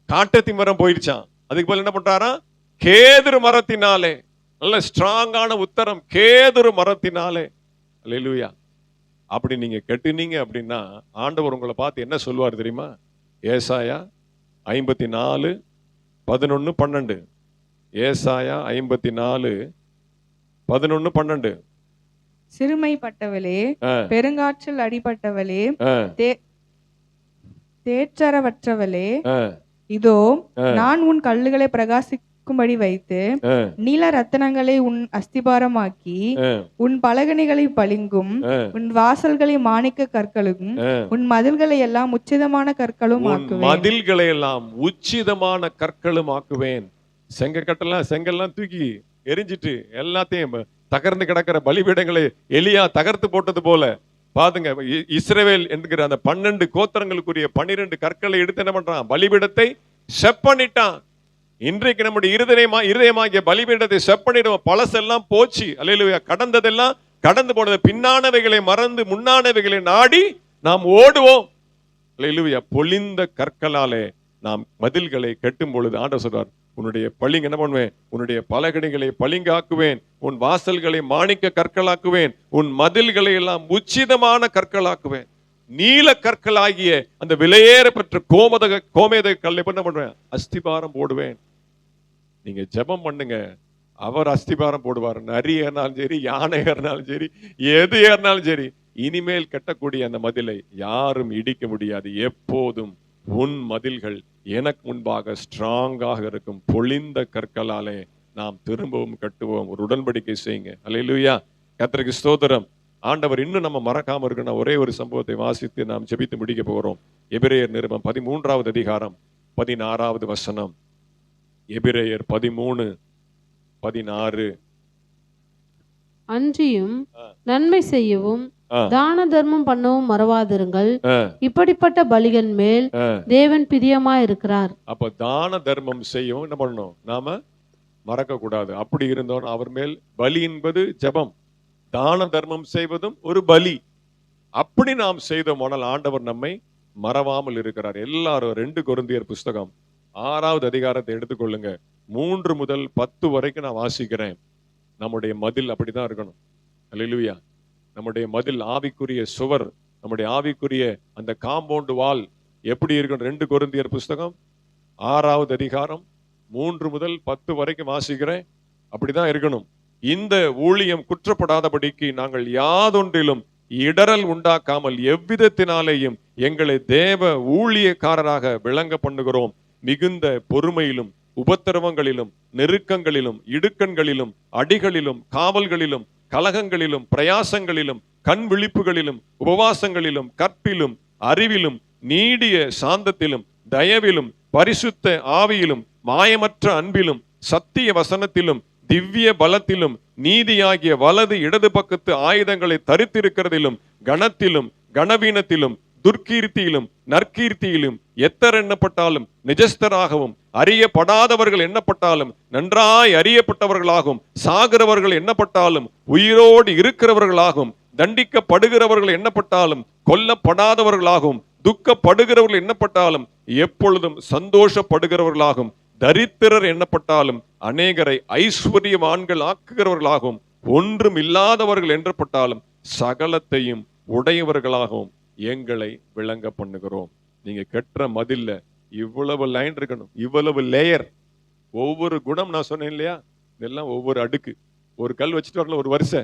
காட்டத்தி மரம் போயிடுச்சான். அதுக்கு போல என்ன பண்றாரா, கேதுரு மரத்தினாலே. நல்ல ஸ்ட்ராங்கான உத்தரம், கேதுரு மரத்தினாலே. அல்லேலூயா. அப்படி நீங்க கட்டுனீங்க அப்படின்னா ஆண்டவர் உங்களை பார்த்து என்ன சொல்லுவார் தெரியுமா? ஏசாயா 54 11 12. ஏசாயா 54 11 12. சிறுமைப்பட்டவளே, பெருங்காற்றில் அடிபட்டவளே, தேற்றரவற்றவளே, இதோ நான் உன் கல்லுகளை பிரகாசிக்கும்படி வைத்து நீல ரத்தனங்களை உன் அஸ்திபாரமாக்கி உன் பலகணிகளை பளிங்கும் உன் வாசல்களை மாணிக்க கற்களும் உன் மதில்களை எல்லாம் உச்சிதமான கற்களும் ஆக்குவேன். மதில்களை எல்லாம் உச்சிதமான கற்களும் ஆக்குவேன். செங்கல்லாம் தூக்கி எரிஞ்சிட்டு எல்லாத்தையும் தகர்ந்து கிடக்கிற பலிபீடங்களை எலியா தகர்த்து போட்டது போல பாருங்க, இஸ்ரவேல் என்கிற அந்த 12 கோத்திரங்களுக்குரிய 12 கற்களை எடுத்து என்ன பண்றான், பலிபீடத்தை செப்பனிட்டான். இன்றைக்கு நம்முடைய இருதயமாகிய பலிபீடத்தை செப்பனிடுவோம். பழசெல்லாம் போச்சு. அல்லேலூயா. கடந்ததெல்லாம் கடந்து போனது. பின்னானவைகளை மறந்து முன்னானவைகளை நாடி நாம் ஓடுவோம். அல்லேலூயா. பொழிந்த கற்களாலே நாம் மதில்களை கட்டும் பொழுது ஆண்டவர் சொல்றார், உன்னுடைய பளிங்கு என்ன பண்ணுவேன், உன்னுடைய பலகணிகளை பளிங்காக்குவேன், உன் வாசல்களை மாணிக்க கற்களாக்குவேன், உன் மதில்களை எல்லாம் உச்சிதமான கற்களாக்குவேன். நீல கற்களாகிய அந்த விலையேற பெற்ற கோமேத கல்லை என்ன பண்ணுவேன், அஸ்திபாரம் போடுவேன். நீங்க ஜெபம் பண்ணுங்க, அவர் அஸ்திபாரம் போடுவார். நரி ஏறினாலும் சரி, யானை ஏறினாலும் சரி, எது ஏறினாலும் சரி, இனிமேல் கட்டக்கூடிய அந்த மதிலை யாரும் இடிக்க முடியாது. எப்போதும் உன் மதில்கள் எனக்கு முன்பாக ஸ்ட்ராங்காக இருக்கும். பொழிந்த கற்களாலே நாம் திரும்பவும் கட்டுவோம். ஒரு உடன்படிக்கை செய்யுங்க. அல்லேலூயா. கர்த்தருக்கு ஸ்தோத்திரம். ஆண்டவர் இன்னும் நம்ம மறக்காம இருக்கணும். ஒரே ஒரு சம்பவத்தை வாசித்து நாம் ஜெபித்து முடிக்க போகிறோம். எபிரேயர் நிருபம் 13வது அதிகாரம் 16வது வசனம். எபிரேயர் 13:16. அன்றியும் நன்மை செய்யவும் தான தர்மம் பண்ணவும் மறவாதிருங்கள், இப்படிப்பட்ட பலிகள் மேல் தேவன் பிரியமா இருக்கிறார். அப்ப தான தர்மம் செய்யவும் என்ன பண்ணணும், நாம மறக்க கூடாது. அப்படி இருந்தோம் அவர் மேல் பலி என்பது ஜெபம், தான தர்மம் செய்வதும் ஒரு பலி. அப்படி நாம் செய்தோமானால் ஆண்டவர் நம்மை மறவாமல் இருக்கிறார். எல்லாரும் 2 கொரிந்தியர் புஸ்தகம் 6வது அதிகாரத்தை எடுத்துக்கொள்ளுங்க. 3 முதல் 10 வரைக்கும் நான் வாசிக்கிறேன். நம்முடைய மதில் அப்படிதான் இருக்கணும். அல்லேலூயா. நம்முடைய மதில், ஆவிக்குரிய சுவர், நம்முடைய ஆவிக்குரிய அந்த காம்பவுண்ட் வால் எப்படி இருக்கணும்? 2 கொரிந்தியர் புஸ்தகம் 6வது அதிகாரம் 3 முதல் 10 வரைக்கும் வாசிக்கிறேன். அப்படிதான் இருக்கணும். இந்த ஊழியம் குற்றப்படாதபடிக்கு நாங்கள் யாதொன்றிலும் இடரல் உண்டாக்காமல் எவ்விதத்தினாலேயும் எங்களை தேவ ஊழியக்காரராக விளங்க பண்ணுகிறோம். மிகுந்த பொறுமையிலும் உபத்திரவங்களிலும் நெருக்கங்களிலும் இடுக்கண்களிலும் அடிகளிலும் காவல்களிலும் கலகங்களிலும் பிரயாசங்களிலும் கண் விழிப்புகளிலும் உபவாசங்களிலும் கற்பிலும் அறிவிலும் நீடிய சாந்தத்திலும் தயவிலும் பரிசுத்த ஆவியிலும் மாயமற்ற அன்பிலும் சத்திய வசனத்திலும் திவ்ய பலத்திலும் நீதியாகிய வலது இடது பக்கத்து ஆயுதங்களை தரித்திருக்கிறதிலும் கணத்திலும் கனவீனத்திலும் துர்க்கீர்த்தியிலும் நற்கீர்த்தியிலும் எத்தர் எண்ணப்பட்டாலும் நிஜஸ்தராகவும் அறியப்படாதவர்கள் எண்ணப்பட்டாலும் நன்றாய் அறியப்பட்டவர்களாகவும் சாகிறவர்கள் எண்ணப்பட்டாலும் உயிரோடு இருக்கிறவர்களாகவும் தண்டிக்கப்படுகிறவர்கள் எண்ணப்பட்டாலும் கொல்லப்படாதவர்களாகவும் துக்கப்படுகிறவர்கள் எண்ணப்பட்டாலும் எப்பொழுதும் சந்தோஷப்படுகிறவர்களாகும் தரித்திரர் எண்ணப்பட்டாலும் அநேகரை ஐஸ்வர்யவான்கள் ஆக்குகிறவர்களாகவும் ஒன்றும் இல்லாதவர்கள் எண்ணப்பட்டாலும் சகலத்தையும் உடையவர்களாகவும் எங்களை விளங்க பண்ணுகிறோம். நீங்க கெட்ட மதில்ல இவ்வளவு லைன் இருக்கணும், இவ்வளவு லேயர், ஒவ்வொரு குணம் நான் சொன்னேன் இல்லையா, இதெல்லாம் ஒவ்வொரு அடுக்கு. ஒரு கல் வச்சுட்டு வரல, ஒரு வரிசை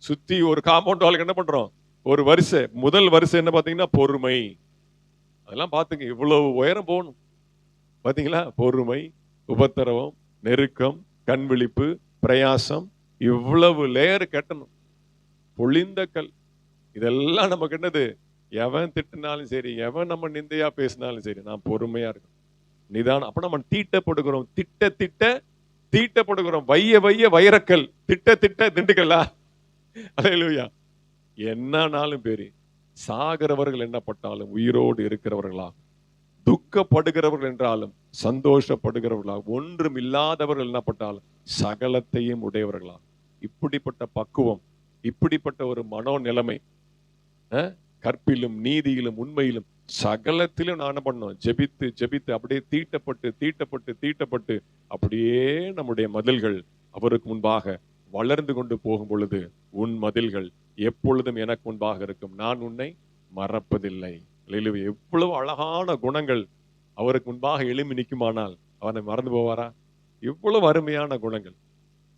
சுத்தி ஒரு காம்பவுண்ட் வாலுக்கு என்ன பண்றோம், ஒரு வரிசை. முதல் வரிசை என்ன பாத்தீங்கன்னா பொறுமை. அதெல்லாம் பாத்துங்க, இவ்வளவு உயரம் போகணும் பாத்தீங்களா. பொறுமை, உபத்திரவம், நெருக்கம், கண் விழிப்பு, பிரயாசம், இவ்வளவு லேயர் கட்டணும். பொழிந்த கல். இதெல்லாம் நமக்கு என்னது? எவன் திட்டினாலும் சரி, எவன் நம்ம நிந்தையா பேசினாலும் சரி, நான் பொறுமையா இருக்கும், நிதானம். அப்ப நம்ம தீட்டப்படுகிறோம், திட்ட திட்ட தீட்டப்படுகிறோம். வைய வைய வைரக்கல், திட்ட திட்ட திண்டுக்கல்லா. அல்லேலூயா. என்னன்னாலும் பேரு, சாகிறவர்கள் என்னப்பட்டாலும் உயிரோடு இருக்கிறவர்களா, துக்கப்படுகிறவர்கள் என்றாலும் சந்தோஷப்படுகிறவர்களா, ஒன்றும் இல்லாதவர்கள் என்னப்பட்டாலும் சகலத்தையும் உடையவர்களா. இப்படிப்பட்ட பக்குவம், இப்படிப்பட்ட ஒரு மனோ நிலைமை, கற்பிலும் நீதியிலும் உண்மையிலும் சகலத்திலும் நான் என்ன பண்ணோம்? ஜெபித்து ஜெபித்து அப்படியே தீட்டப்பட்டு தீட்டப்பட்டு தீட்டப்பட்டு அப்படியே நம்முடைய மதில்கள் அவருக்கு முன்பாக வளர்ந்து கொண்டு போகும் பொழுது, உன் மதில்கள் எப்பொழுதும் எனக்கு முன்பாக இருக்கும், நான் உன்னை மறப்பதில்லை. அல்லேலூயா. எவ்வளவு அழகான குணங்கள் அவருக்கு முன்பாக எழும்பி நிற்குமானால் அவனை மறந்து போவாரா? இவ்வளவு அருமையான குணங்கள்.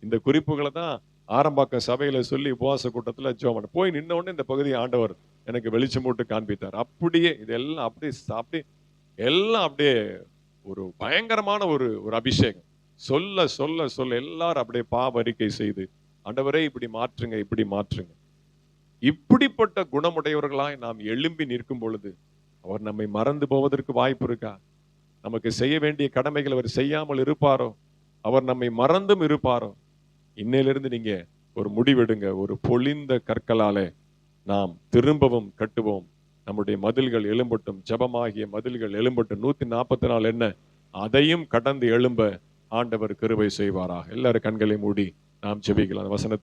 இந்த குறிப்புகளை தான் ஆரம்பாக்க சபையில சொல்லி உபவாச கூட்டத்துல ஜெபம் போய் நின்ன உடனே இந்த பகுதியை ஆண்டவர் எனக்கு வெளிச்சம் போட்டு காண்பித்தார். அப்படியே இதெல்லாம் அப்படியே எல்லாம் அப்படியே ஒரு பயங்கரமான ஒரு அபிஷேகம். சொல்ல சொல்ல சொல்ல எல்லாரும் அப்படியே பாவ அறிக்கை செய்து, ஆண்டவரே இப்படி மாற்றுங்க, இப்படி மாற்றுங்க. இப்படிப்பட்ட குணமுடையவர்களாய் நாம் எழும்பி நிற்கும் பொழுது அவர் நம்மை மறந்து போவதற்கு வாய்ப்பு இருக்கா? நமக்கு செய்ய வேண்டிய கடமைகள் அவர் செய்யாமல் இருப்பாரோ? அவர் நம்மை மறந்தும் இருப்பாரோ? இன்னையிலிருந்து நீங்க ஒரு முடிவெடுங்க. ஒரு பொழிந்த கற்களாலே நாம் திரும்பவும் கட்டுவோம். நம்முடைய மதில்கள் எழும்பட்டும், ஜெபமாகிய மதில்கள் எழும்பட்டும். 144 என்ன, அதையும் கடந்து எழும்ப ஆண்டவர் கிருபை செய்வாராக. எல்லாரும் கண்களை மூடி நாம் ஜெபிக்கலாம். வசனத்தை